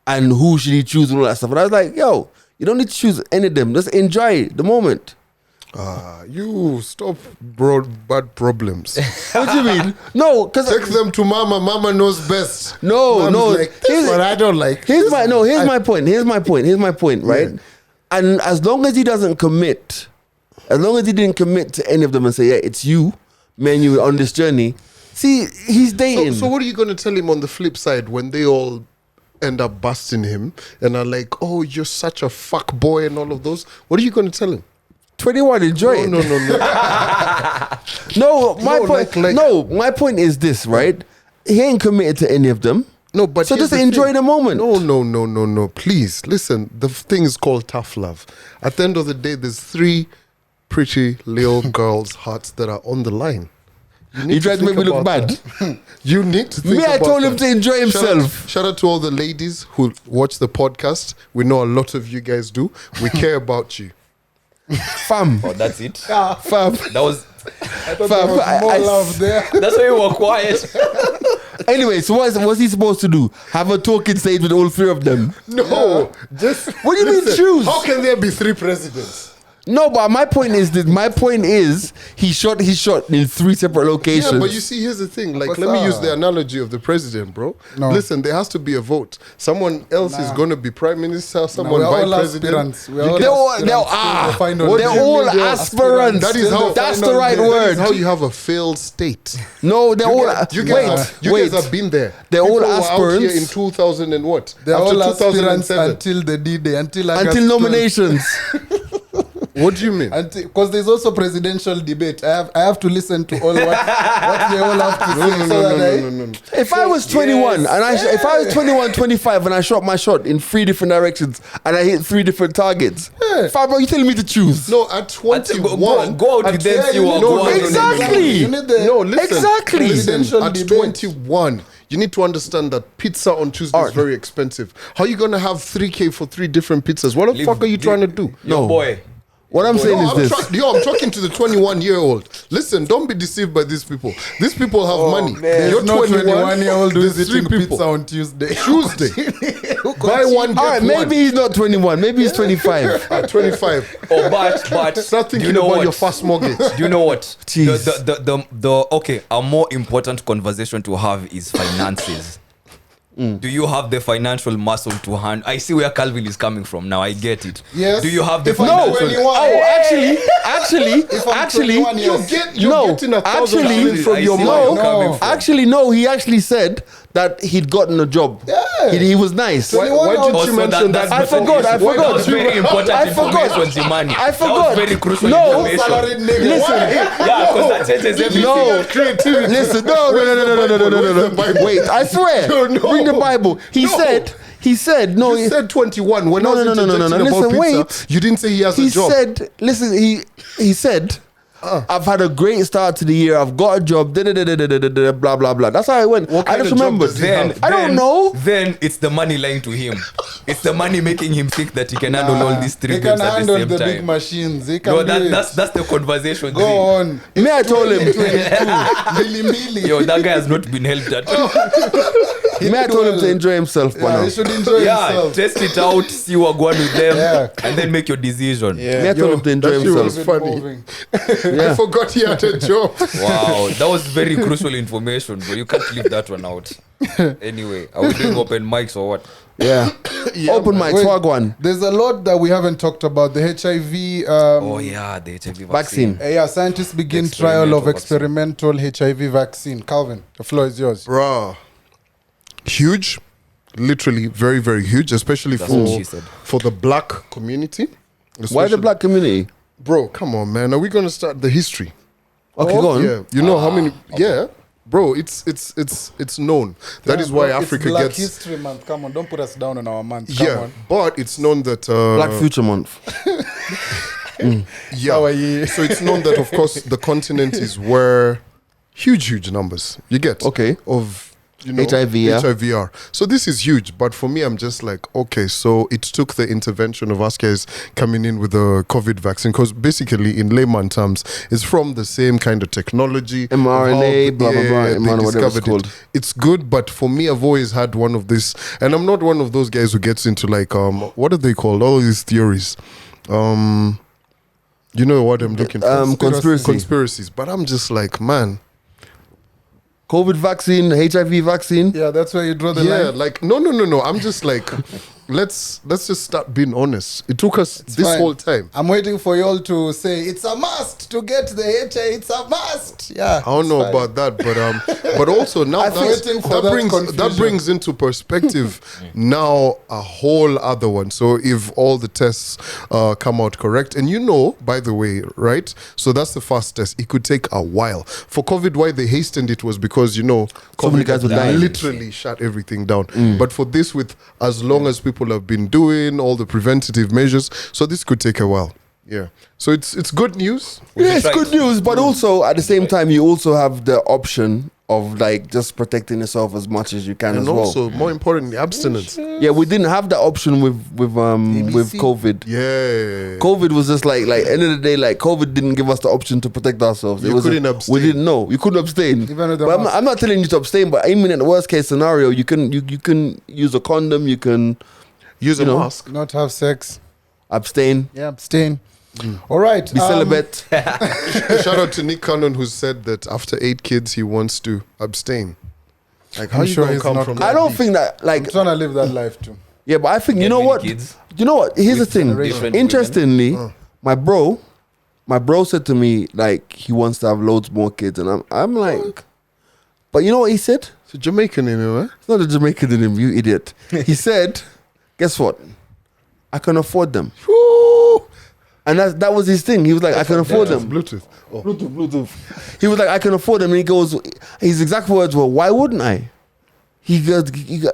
and who should he choose and all that stuff. And I was like, yo, you don't need to choose any of them. Just enjoy the moment. You stop bad problems. What do you mean? No, because Take them to mama. Mama knows best. no. Mama's like, this one I don't like. Here's my point, right? Yeah. And as long as he doesn't commit, as long as he didn't commit to any of them and say, yeah, it's you, me and you on this journey. See, he's dating. So what are you going to tell him on the flip side when they all end up busting him and are like, oh, you're such a fuck boy and all of those? What are you going to tell him? 21, enjoy it. No. No, my No, point. like- No, my point is this, right? He ain't committed to any of them. No, but So here's just enjoy thing. the moment. No. Please listen. The thing is called tough love. At the end of the day, there's 3 pretty little girls' hearts that are on the line. He tried to make me look bad. You need to think Me, I about told him that. to enjoy himself. Shout out to all the ladies who watch the podcast. We know a lot of you guys do. We care about you. Fam, Oh, that's it. fam. That was. I thought Fam, there was more I- love there. That's why you were quiet. Anyway, so what's he supposed to do? Have a talking stage with all 3 of them? No, just What do you mean choose? How can there be 3 presidents? No, but my point is this. My point is he shot in 3 separate locations. Yeah, but you see, here's the thing. Like, What's let me up? use the analogy of the president, bro. No. Listen, there has to be a vote. Someone else is going to be prime minister. Someone we're vice all president. aspirants. We're You all can- They're all, aspirants. they're, Still ah, the final What day. do they're you all mean they're aspirants. That is how- That's the final right day. That word. is how you have a failed state. No, they're all. You wait, guys have been there. They're all People were out here aspirants. in 2000 and what? They're After all aspirants 2007. until the D-Day, until August until 12th. nominations. What do you mean? Because there's also presidential debate. I have to listen to all what they all have to say. No. If I was 21 and if I was 21, 25 and I shot my shot in 3 different directions and I hit 3 different targets, fam, are you telling me to choose? No, at 21. Go out with them. Yeah, You you are need go to- out with them. Exactly. You need the No, listen. Exactly. Presidential Listen, at debate. 21, you need to understand that pizza on Tuesday is Alright. very expensive. How are you going to have 3K for 3 different pizzas? What the fuck are you trying to do? Your boy. What I'm saying is this. I'm talking to the 21-year-old. Listen, don't be deceived by these people. These people have money. There's no 21-year-old who's there's eating 3 people. pizza on Tuesday. Buy one, get All right, one. maybe he's not 21. Maybe he's 25. 25. Oh, but Start thinking you know about what? your first mortgage. Do you know what? Jeez. Okay, a more important conversation to have is finances. Do you have the financial muscle to hand? I see where Calvin is coming from now. I get it. Yes. Do you have the If I'm financial? 21, Actually, yes. You're getting 1,000 shillings from I your see where you're mom. coming from. actually, no. He actually said that he'd gotten a job. Yeah. He was nice. Why did Oh, you so mention that's that? I forgot. I That was forgot. very important I forgot. information, Zimani. I That forgot. was very crucial No. information. Salaried nigga. Listen. Yeah, because that changes everything. No, creativity. listen, no. Where's the Bible? Wait, I swear. No, no. Bring the Bible. He said, no. You said 21. When No, I was no, no, no, no, no. interjecting about Listen, pizza, wait. you didn't say he has He a job. said, listen, he said, I've had a great start to the year. I've got a job. Blah blah blah. That's how I went. What I kind just of job remembered. does he have? I don't know. Then it's the money lying to him. It's the money making him think that he can handle all these 3 He things can at the handle same the time. big machines. He can No, do it. that's the conversation. Go on. Me, I told him. Milli. Yo, that guy has not been helped at all. Me, I told him to enjoy himself. Yeah, But he should enjoy Yeah, himself. test it out, see what going with them, Yeah. and then make your decision. Me, I told him to enjoy that shit was himself. funny. Moving. I forgot he had a job. Wow, that was very crucial information, bro. You can't leave that one out. Anyway, are we doing open mics or what? Yeah. Open mic, Wait, swag one. There's a lot that we haven't talked about. The HIV. Oh yeah, the HIV Vaccine. Yeah, scientists begin trial of experimental HIV vaccine. Calvin, the floor is yours. Bruh. Huge. Literally very, very huge, especially That's what she for said. the black community. Why the Especially- black community? Bro, come on, man. Are we gonna start the history? Okay, go on. Yeah. You know how many yeah. Bro, it's known. That is why Bro, it's Africa Black gets History Month. Come on, don't put us down on our month. Come yeah, on. but it's known that Black Future Month. yeah. How are you? So it's known that of course the continent is where huge numbers you get Okay. of HIV, yeah. HIV are. So this is huge, but for me I'm just like, okay, so it took the intervention of us guys coming in with the COVID vaccine, because basically in layman terms it's from the same kind of technology, mRNA, of how- blah, blah, blah, they mRNA, whatever it's discovered called. it. It's good, but for me I've always had one of this, and I'm not one of those guys who gets into like what are they called, all these theories, you know what I'm looking for, conspiracies, but I'm just like, man, COVID vaccine, HIV vaccine. Yeah, that's where you draw the yeah, line. like no. I'm just like, let's just start being honest. It took us this Fine. whole time. I'm waiting for you all to say it's a must to get the HIV. It's a must. Yeah. I don't know about that, but also now I'm waiting for that that confusion. brings into perspective now a whole other one. So if all the tests come out correct, and by the way, right? So that's the first test. It could take a while for COVID. Why they hastened it was because So many guys were dying. literally shut everything down. But for this, with as long as people have been doing all the preventative measures, so this could take a while. Yeah. So it's good news. Yeah, it's Right. good news, but also at the same time, you also have the option of like just protecting yourself as much as you can And as well. also, more importantly, abstinence. Yeah, we didn't have that option with COVID. Yeah. COVID was just like end of the day, like COVID didn't give us the option to protect ourselves. You couldn't abstain. We didn't know. You couldn't abstain. Even with the But mask. I'm not telling you to abstain, but I mean in the worst case scenario, you can use a condom, you can Use a know, mask. Not have sex. abstain, Yeah, abstain. All right. be celibate. Shout out to Nick Cannon, who said that after 8 kids, he wants to abstain. Like, how I'm you sure gonna he's come not from gonna- I that? don't think that like I'm trying to live that life too. yeah, but I think you Get know many what? kids You know what? Here's the with thing. generation. Interestingly, my bro said to me like he wants to have loads more kids, and I'm like, but you know what he said? It's a Jamaican in him, eh? It's not a Jamaican in him, you idiot. He said, guess what? I can afford them. And that was his thing. He was like, I can afford them. Bluetooth. Oh. Bluetooth. He was like, I can afford them. And he goes, his exact words were, why wouldn't I? He goes,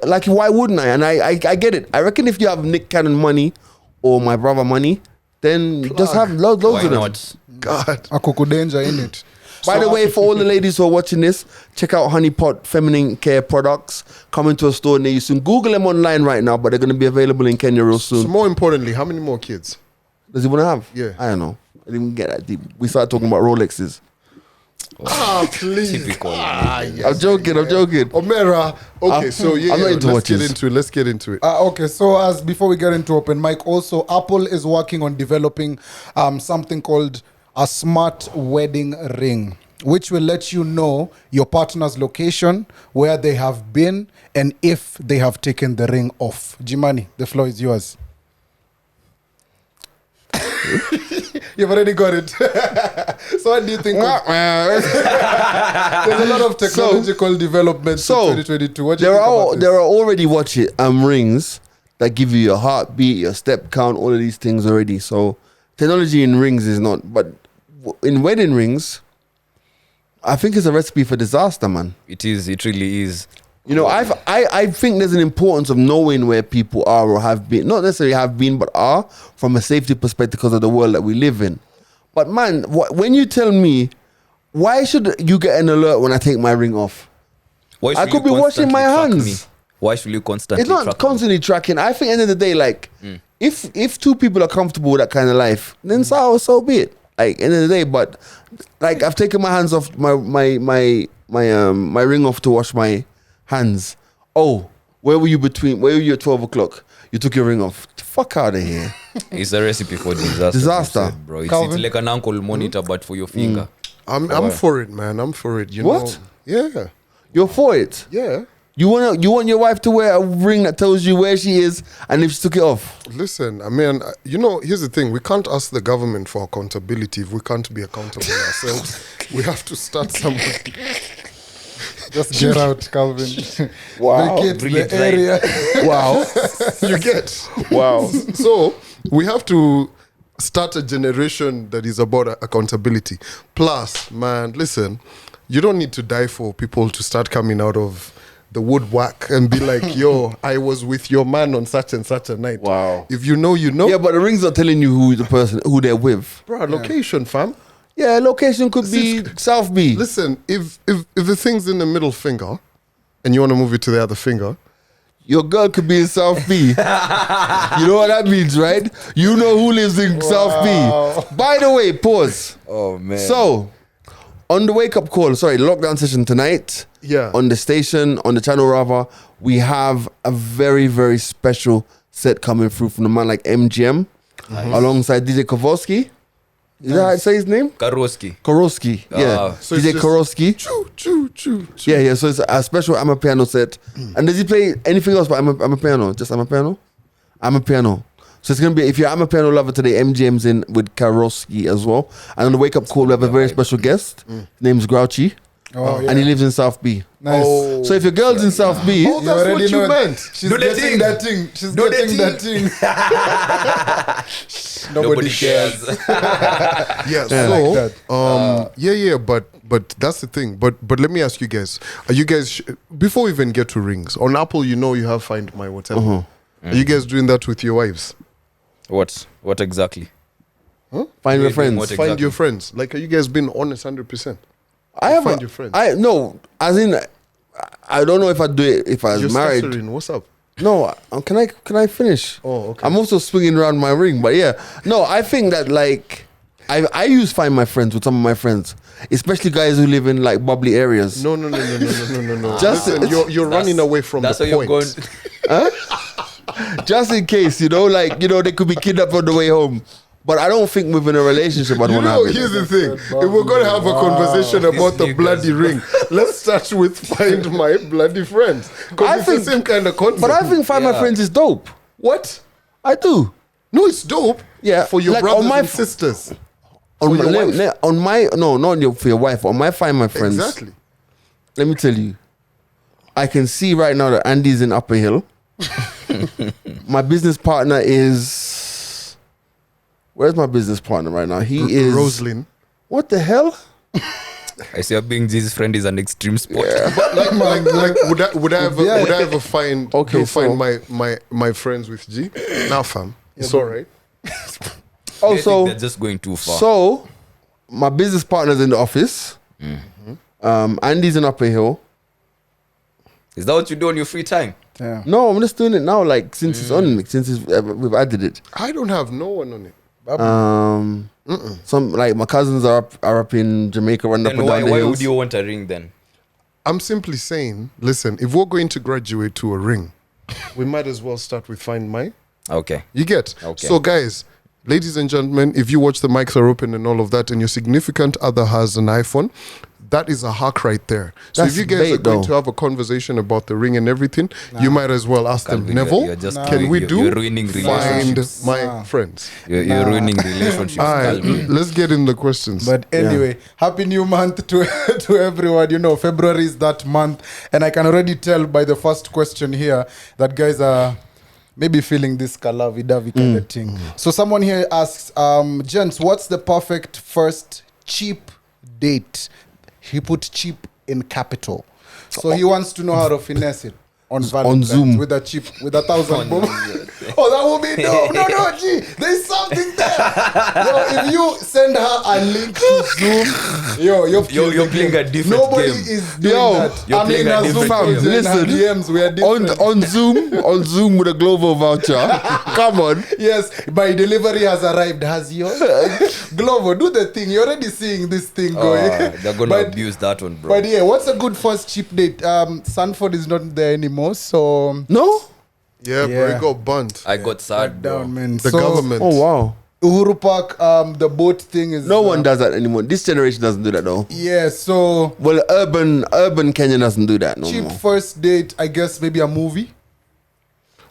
like, why wouldn't I? And I get it. I reckon if you have Nick Cannon money or my brother money, then just have loads Why of them. not? God. A cocoa danger in it. By the way, for all the ladies who are watching this, check out Honeypot Feminine Care Products. Coming to a store near you soon. Google them online right now, but they're going to be available in Kenya real So soon. more importantly, how many more kids? Does he want to have? Yeah. I don't know. I didn't get that deep. We started talking about Rolexes. Please. Typical. Yes. I'm joking. Omera. Okay, so I'm not into watches. Let's get into it. Okay, so as before we get into open mic, also Apple is working on developing something called a smart wedding ring, which will let you know your partner's location, where they have been, and if they have taken the ring off. Jimani, the floor is yours. You've already got it. So what do you think? There's a lot of technological developments in 2022. What do you think about this? There are already rings that give you your heartbeat, your step count, all of these things already. So technology in rings is not, but in wedding rings, I think it's a recipe for disaster, man. It is. It really is. You know, I think there's an importance of knowing where people are or have been, not necessarily have been, but are from a safety perspective because of the world that we live in. But man, when you tell me, why should you get an alert when I take my ring off? Why I should could you be washing my constantly track hands. me? Why should you constantly It's not track constantly tracking. I think at the end of the day, like, if two people are comfortable with that kind of life, then so be it. Like, end of the day, but like I've taken my hands off my ring off to wash my hands. Oh, where were you at 12 o'clock? You took your ring off. Fuck out of here. me? It's a recipe for disaster. Disaster. you said, bro. It's Calvin? like an ankle monitor, but for your finger. I'm for it, man. I'm for it. You What? know? Yeah. You're for it. Yeah. You want your wife to wear a ring that tells you where she is and if she took it off. Listen, I mean, you know, here's the thing. We can't ask the government for accountability if we can't be accountable ourselves. We have to start somewhere. Just get out, Calvin. Wow. Vacate Brilliant, the area. Wow. You get? Wow. So we have to start a generation that is about accountability. Plus, man, listen, you don't need to die for people to start coming out of the woodwork and be like, yo, I was with your man on such and such a night. Wow. If you know, you know. Yeah, but the rings are telling you who they're with. Bro, location, fam. Yeah, location could be South B. Listen, if the thing's in the middle finger and you want to move it to the other finger, Your girl could be in South B. You know what that means, right? You know who lives in South B. By the way, pause. Oh, man. So, on the wake-up call, lockdown session tonight, Yeah. on the station, on the channel rather, we have a very, very special set coming through from the man like MGM, alongside DJ Kowalski. Is that how I say his name? Karoski. Koroski, yeah. So it's DJ just- Koroski. choo. Yeah. So it's a special Amapiano set. And does he play anything else but Amapiano? Just Amapiano? Amapiano. So it's going to be, if you're Amapiano lover today, MGM's in with Koroski as well. And on the wake-up call, we have a very special guest. His name's Grouchy. Oh, yeah. And he lives in South B. Nice. Oh. So if your girl's in South B, Oh, that's what you meant. She's Do the getting thing. that thing. She's Do the getting that thing. Nobody cares. Yeah, I so like that. but that's the thing. But let me ask you guys: are you guys before we even get to rings on Apple? You know, you have Find My whatever. Are you guys doing that with your wives? What exactly? find your What friends. Exactly. Find your friends. Like, are you guys being honest 100%? I have find your friends. No, as in, I don't know if I'd do it if I was You're married. stuttering. What's up? No, can I finish? Oh, okay. I'm also swinging around my ring, but yeah, no, I think that like I use Find My Friends with some of my friends, especially guys who live in like bubbly areas. No. Just- Listen, you're running away from That's the how point. you're going. Just in case, they could be kidnapped on the way home. But I don't think within a relationship I'd You want to know, have it. here's the thing. If we're going to have a conversation about the bloody ring, let's start with Find My Bloody Friends. I Because it's think- the same kind of concept. But I think Find My Yeah. Friends is dope. What? I do. No, it's dope. Yeah, For your like, brothers on my and f- sisters. On For my, your wife. for your wife. On my Find My Friends. Exactly. Let me tell you, I can see right now that Andy's in Upper Hill. My business partner is. Where's my business partner right now? He is. Roslyn. What the hell? I see being Jesus' friend is an extreme sport. Would I ever find Okay, find so- my friends with G? Nah, fam. It's all right. Oh, I think so they're just going too far. so my business partner's in the office. Andy's in Upper Hill. Is that what you do on your free time? Yeah. No, I'm just doing it now. Like since it's on, we've added it. I don't have no one on it. Some like my cousins are up in Jamaica, run up Then and down the why hills. would you want a ring then? I'm simply saying, listen, if we're going to graduate to a ring, we might as well start with Find My. Okay. You get? Okay. So, guys, ladies and gentlemen, if you watch the mics are open and all of that, and your significant other has an iPhone, that is a hack right there. So That's if you guys bait, are going though. to have a conversation about the ring and everything, you might as well ask them, Calvin, Neville, you're just can we you're do ruining Find relationships. My Friends? You're ruining relationships, All right, Calvin. let's get in the questions. But anyway, happy new month to to everyone. You know, February is that month, and I can already tell by the first question here that guys are maybe feeling this kalavi-davi kind of thing. So someone here asks, gents, what's the perfect first cheap date? He put cheap in capital. So he wants to know how to finesse it on Valentine's Zoom. with a 1,000 bob. Oh, that would be dope. No, G, there's something there. Yo, if you send her a link to Zoom, You're playing a different Nobody game. is doing Yo, that. you're playing a different Zoom game. calls and her Listen, DMs, we are different. on Zoom with a Glovo voucher. Come on. Yes, my delivery has arrived. Has yours? Glovo, do the thing. You're already seeing this thing going. They're gonna But- abuse that one, bro. But yeah, what's a good first cheap date? Sanford is not there anymore, so No? yeah, bro, Yeah. it got burnt. I got sad, bro. down, man. The So, government. Oh wow. Uhuru Park, the boat thing is No one does that anymore. This generation doesn't do that though. Yeah, so Well, urban Kenya doesn't do that no cheap more. first date, I guess maybe a movie.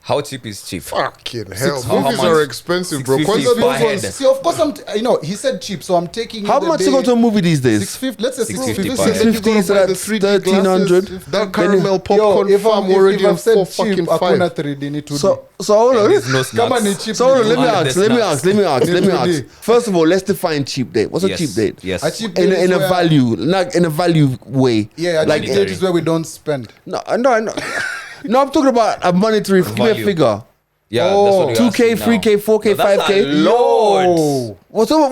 How cheap is cheap? Fucking hell. How Movies much? are expensive, bro. 650 Kwanzaa per those ones- head. See, of course, he said cheap, so I'm taking. How the much day, to go to a movie these days? 650. Let's say 650 650. per head. 650, so that's 1300. That caramel popcorn if farm I'm, already if on I've said 4 cheap, fucking hakuna 5. 3D need to So hold on. There's no Come on, snacks. it's cheap. So hold on, let me Under ask. the Let me snacks. ask. Let me ask. Let me Need to ask. First of all, let's define cheap date. What's a cheap date? Yes. A cheap In date in is a where- value, not in a value way. Yeah, a like cheap date is where we don't spend. no. No, I'm talking about a monetary give me a Value. figure. Yeah, Oh, that's what you're 2K, asking 3K, now. 4K, No, that's 5K. a lot.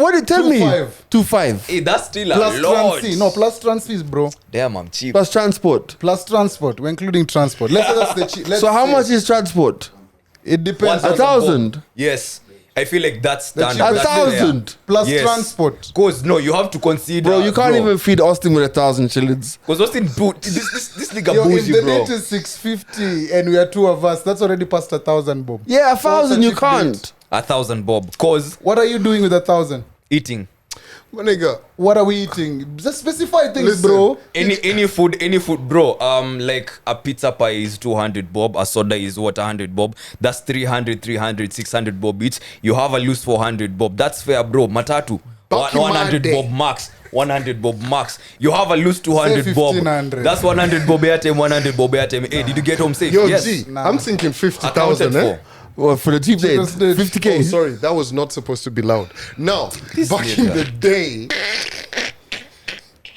What did tell me? 2.5. 2.5 Hey, that's still Plus a lot. trans fee. No, plus trans fees, bro. Damn, I'm cheap. plus transport. Plus transport. We're including transport. Let's say that's the cheap. So how much is transport? It depends. A on- 1,000. Yes. I feel like that's The standard. cheapest- That's fair. 1,000. Plus Yes. transport. Cause no, you have to consider, Bro, you can't even feed Austin with 1,000 shillings. Cause Austin, this nigga Yo, if bougie, the bro. date is 650 and we are two of us, that's already past 1,000, Bob. Yeah, So 1,000 you what's a cheap can't. date? 1,000 bob. Cause What are you doing with 1,000? eating My nigga, What are we eating? Just specify things, Listen. bro. any food, bro. Like a pizza pie is 200 bob. A soda is what 100 bob. That's 300, 600 bob each. You have a loose 400 bob. That's fair, bro. Matatu. Back in my 100 day. bob max. 100 bob max. You have a loose 200 Say bob. 1,500. That's 100 bob airtime. 100 bob airtime. Hey, did you get home safe? yo, Yes. G, Nah. I'm thinking 50,000, Accounted eh? for. Well, for the cheap date, Cheapest date. 50K. Oh, sorry, that was not supposed to be loud. Now, back in the day,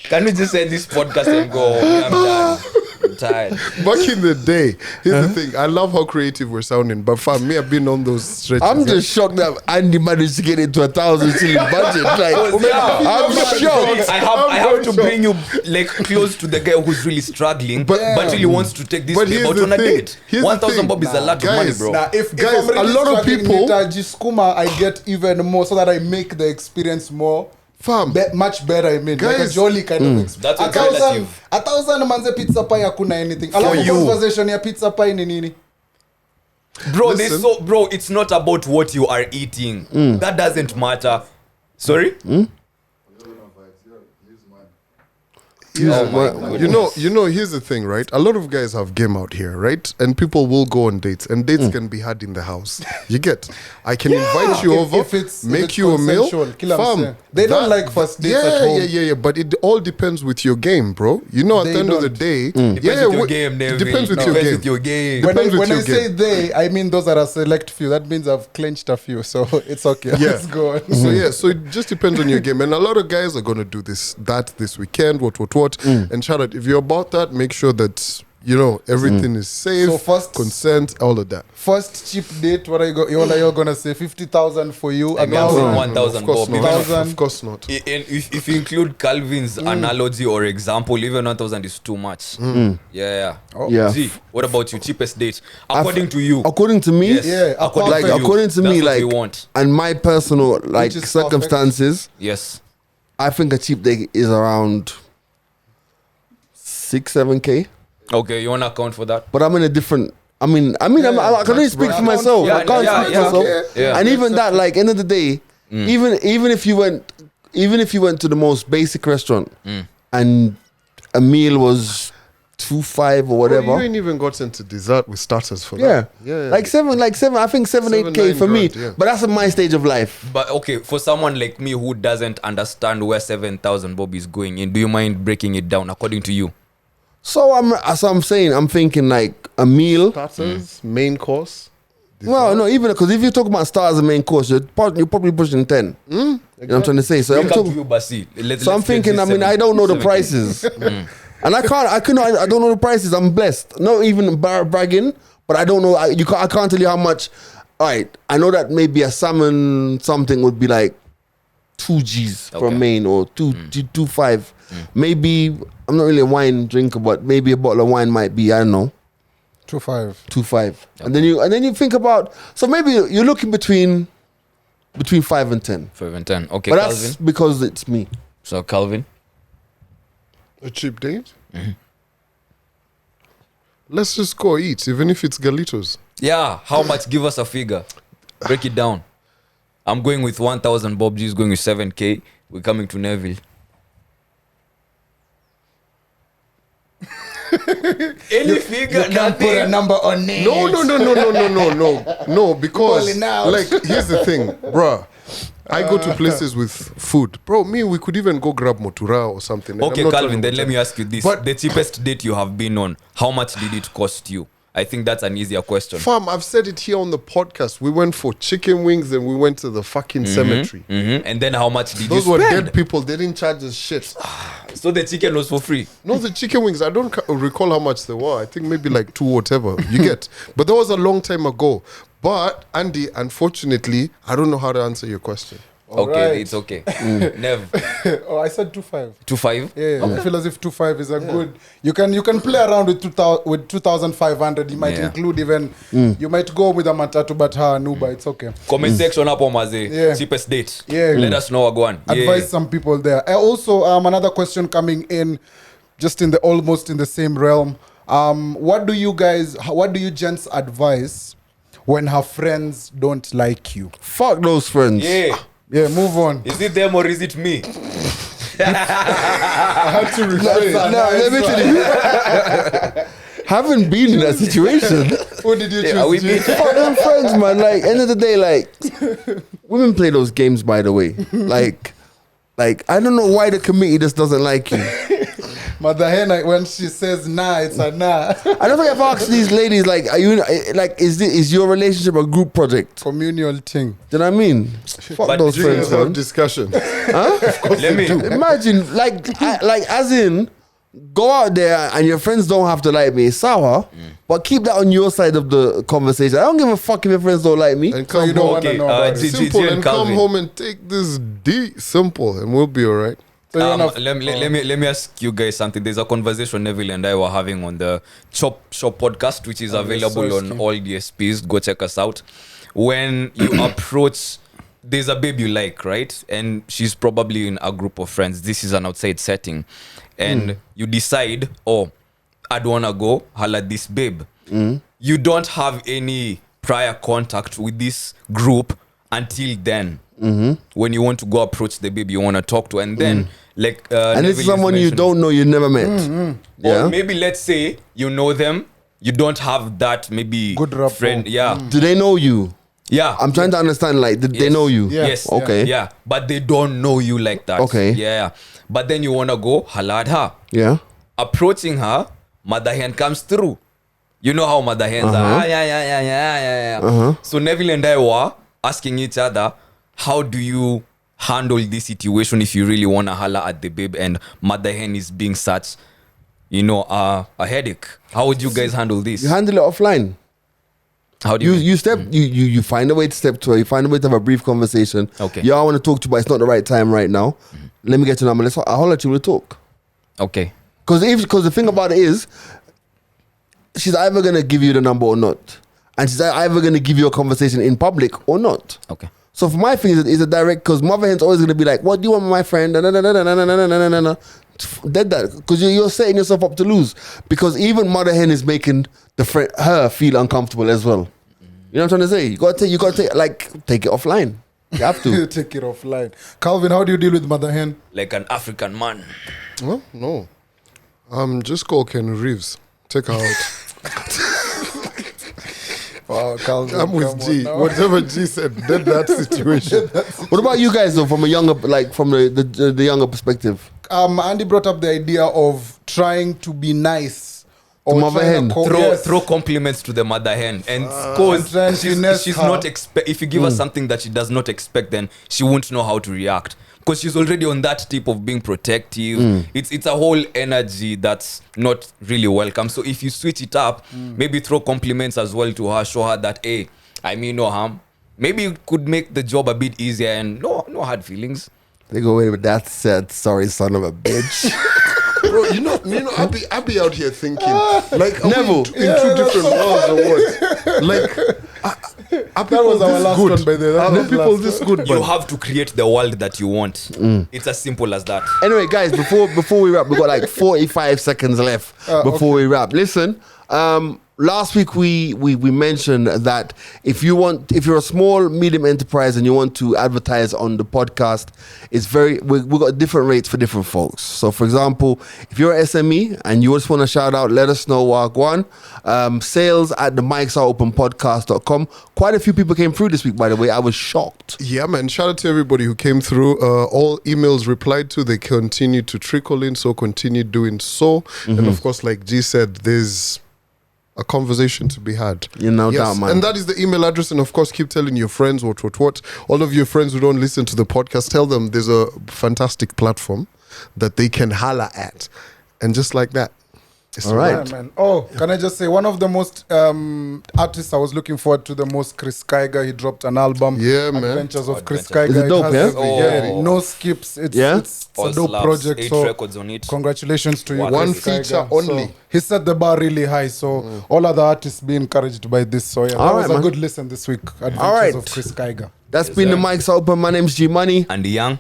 Can we just end this podcast and go? I'm done. I'm tired. back in the day, here's the thing. I love how creative we're sounding, but fam, me, I've been on those stretches. I'm eh? just shocked that Andy managed to get into 1,000 shilling budget. Like, I'm shocked. I have to shocked. bring you like close to the guy who's really struggling, but really wants to take this But babe here's out the on a thing. date. Here's the 1,000 thing. bob is a lot of money, Guys, bro. Now, if Guys, I'm really a lot of struggling people- with Skuma, I get even more so that I make the experience more Fam, much better. I mean, like a Guys, jolly kind of experience. That's what's relative. 1,000 manze pizza pie hakuna anything. Alafu you. conversation ya pizza pie ni nini? Bro, Listen. bro, it's not about what you are eating. That doesn't matter. Sorry? you know, here's the thing, right? A lot of guys have game out here, right? And people will go on dates, and dates can be had in the house. You get? I can invite you over, if it's make you a meal. consensual, kila Fam, mse. They don't like first dates yeah, at home. Yeah. But it all depends with your game, bro. You know, at They the end of the don't. day, Depends yeah, with your what- game, Neville. depends with No. your Depends game. with your game. When I, Depends with when I your say game. they, I mean those are a select few. That means I've clenched a few, so it's okay. Yeah. Let's go on. So it just depends on your game, and a lot of guys are gonna do this weekend, what, and shout out if you're about that. Make sure that you know, everything is safe, So first- consent, all of that. First cheap date, what are you gonna say? 50,000 for you? I mean, I'm saying 1,000? 1,000 Of course bob. not. Even Of course not. And if you include Calvin's analogy or example, even 1,000 is too much. Yeah. Yeah. See, what about you? Cheapest date according to you? According to me, Yes. Yeah, according like to you. according to That's me, what like we want. and my personal like is circumstances, Yes. I think a cheap date is around 6-7K. Okay, you wanna account for that? But I'm in a different. I can only speak for myself. I can't speak for myself. Yeah. And even that, like, end of the day, even if you went to the most basic restaurant and a meal was 2.5 or whatever. Bro, you ain't even got into dessert with starters for Yeah. that. Yeah. Like seven, I think 7-8K 7-9 for me. grand, yeah. But that's at my stage of life. But okay, for someone like me who doesn't understand where 7,000 bob is going in, do you mind breaking it down according to you? So I'm saying, I'm thinking like a meal. Starters, main course. Well, no, even because if you talk about stars as a main course, you're probably pushing 10. You know what I'm trying to say? So I'm Come to talking. you, Basi. So I'm thinking. I mean, I don't know the prices, and I don't know the prices. I'm blessed. Not even bragging, but I don't know. I can't tell you how much. All right, I know that maybe a salmon something would be like 2 G's for a Okay. main or 2.5. Maybe I'm not really a wine drinker, but maybe a bottle of wine might be, I don't know, 2.5. 2.5. And then you think about, so maybe you're looking between 5 and 10. 5 and 10. Okay, But Calvin. that's because it's me. So Calvin. A cheap date? Let's just go eat, even if it's Galitos. Yeah, how much? Give us a figure. Break it down. I'm going with 1,000. Bob G is going with 7K. We're coming to Neville. Any figure, You can't put a nothing. number on it. No, because Balling out. like here's the thing, bruh. I go to places with food, bro. We could even go grab motura or something. and I'm Okay, not Calvin, talking then about let that. me ask you this. But- The cheapest date you have been on, how much did it cost you? I think that's an easier question. Fam, I've said it here on the podcast. We went for chicken wings and we went to the fucking cemetery. And then how much did Those you were spend? dead people. They didn't charge us shit. So the chicken was for free. No, the chicken wings, I don't recall how much they were. I think maybe like 2 whatever. You get. But that was a long time ago. But, Andy, unfortunately, I don't know how to answer your question. Okay, Alright. it's okay. Nev, Oh, I said 2.5. 2.5. Yeah, I feel as if 2.5 is a good. You can play around with 2,500. You might Yeah. include even. You might go with a matatu, but Nuba, it's okay. Comment section hapo maze. Yeah. Cheapest date. Yeah. Let us know Wagwan. Advise some people there. Also, another question coming in, just in the almost in the same realm. What do you gents advise when her friends don't like you? Fuck those friends. Yeah. Yeah, move on. Is it them or is it me? I had to rephrase. No, let me tell you. Haven't been in that situation. Who did you choose? Are we G? being Fuck them friends, man. Like, end of the day, like, women play those games, by the way. Like, I don't know why the committee just doesn't like you. Mother Henna, when she says nah, it's a nah. I don't think I've asked these ladies, like, are you, like, is your relationship a group project? Communal thing. Do you know what I mean? Fuck But those do You friends, guys have man. discussion. Let me. Imagine, like, as in, go out there and your friends don't have to like me. It's sour, but keep that on your side of the conversation. I don't give a fuck if your friends don't like me. And So come you don't home. want to Okay, know about it. G- Simple, and and come Calvin. home and take this D. Simple, and we'll be all right. So you wanna- Let me ask you guys something. There's a conversation Neville and I were having on the Chop Shop podcast, which is available on all DSPs. Go check us out. When you approach, there's a babe you like, right? And she's probably in a group of friends. This is an outside setting, and you decide, oh, I'd wanna go holla this babe. You don't have any prior contact with this group until then. When you want to go approach the babe you want to talk to, and then like And Neville it's is someone you mentioning- don't know, you never met. or Yeah. maybe let's say you know them, you don't have that maybe Good rapport. friend. Yeah, Do they know you? yeah. I'm trying to understand. Like, did they Yes. know you? Yeah. Yes. Okay. Yeah, but they don't know you like that. Okay. Yeah, but then you wanna go holla at her. Yeah. Approaching her, mother hen comes through. You know how mother hens are. Yeah. So Neville and I were asking each other, how do you handle this situation if you really wanna holla at the babe and mother hen is being such a headache. How would you guys handle this? You handle it offline. How do you? You find a way to step to her. You find a way to have a brief conversation. Okay. Yeah, I want to talk to you, but it's not the right time right now. Let me get your number. I'll holler at you. We'll talk. Okay. Because the thing about it is, she's either gonna give you the number or not, and she's either gonna give you a conversation in public or not. Okay. So for my thing is a direct, because mother hen's always gonna be like, "What do you want, my friend?" Dead that, because you're setting yourself up to lose. Because even mother hen is making her feel uncomfortable as well. You know what I'm trying to say? You gotta take it offline. You have to. Take it offline. Calvin, how do you deal with mother hen? Like an African man. Well, no. Just call Ken Reeves. Take her out. Wow, Calvin, I'm with G. Whatever G said, dead that situation. What about you guys though, from a younger, from the younger perspective? Andy brought up the idea of trying to be nice. Or mother trying hen. to Throw compliments to the mother hen, and and cause try and finesse she's her. not if you give her something that she does not expect, then she won't know how to react, because she's already on that tip of being protective. It's a whole energy that's not really welcome. So if you switch it up, maybe throw compliments as well to her, show her that, hey, I mean no harm. Maybe it could make the job a bit easier, and no hard feelings. They go away with that said, sorry, son of a bitch. Bro, I be out here thinking, like, are Neville. we in two different worlds or what? Like, are people was our this last good? one, by the way. That Are was people last this good, You man? have to create the world that you want. It's as simple as that. Anyway, guys, before we wrap, we got like 45 seconds left before we wrap. Listen, last week we mentioned that if you're a small, medium enterprise and you want to advertise on the podcast, we got different rates for different folks. So, for example, if you're an SME and you just want to shout out, let us know. Wagwan. Sales at the micsareopenpodcast.com. Quite a few people came through this week, by the way. I was shocked. Yeah, man. Shout out to everybody who came through. All emails replied to. They continue to trickle in, so continue doing so. And of course, like G said, there's a conversation to be had. You know, doubt, man. And that is the email address. And of course, keep telling your friends what. All of your friends who don't listen to the podcast, tell them there's a fantastic platform that they can holler at. And just like that. All right. Yeah, man. Oh, can I just say, one of the most artists I was looking forward to the most, Chris Kaiga. He dropped an album. Yeah, man. Adventures of Chris Adventures. Kaiga. Is it dope, has yeah? no skips. It's All a dope slaps, project. 8 So records on it. congratulations to you, One Chris feature Kaiga. only. So he set the bar really high. So all other artists be encouraged by this. So yeah, All that right, was man. a good listen this week. Adventures right. of Chris Kaiga. That's been the Mics Open. My name's G Money. And the young.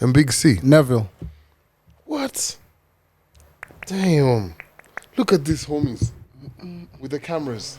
And Big C. Neville. What? Damn. Look at these homies with the cameras.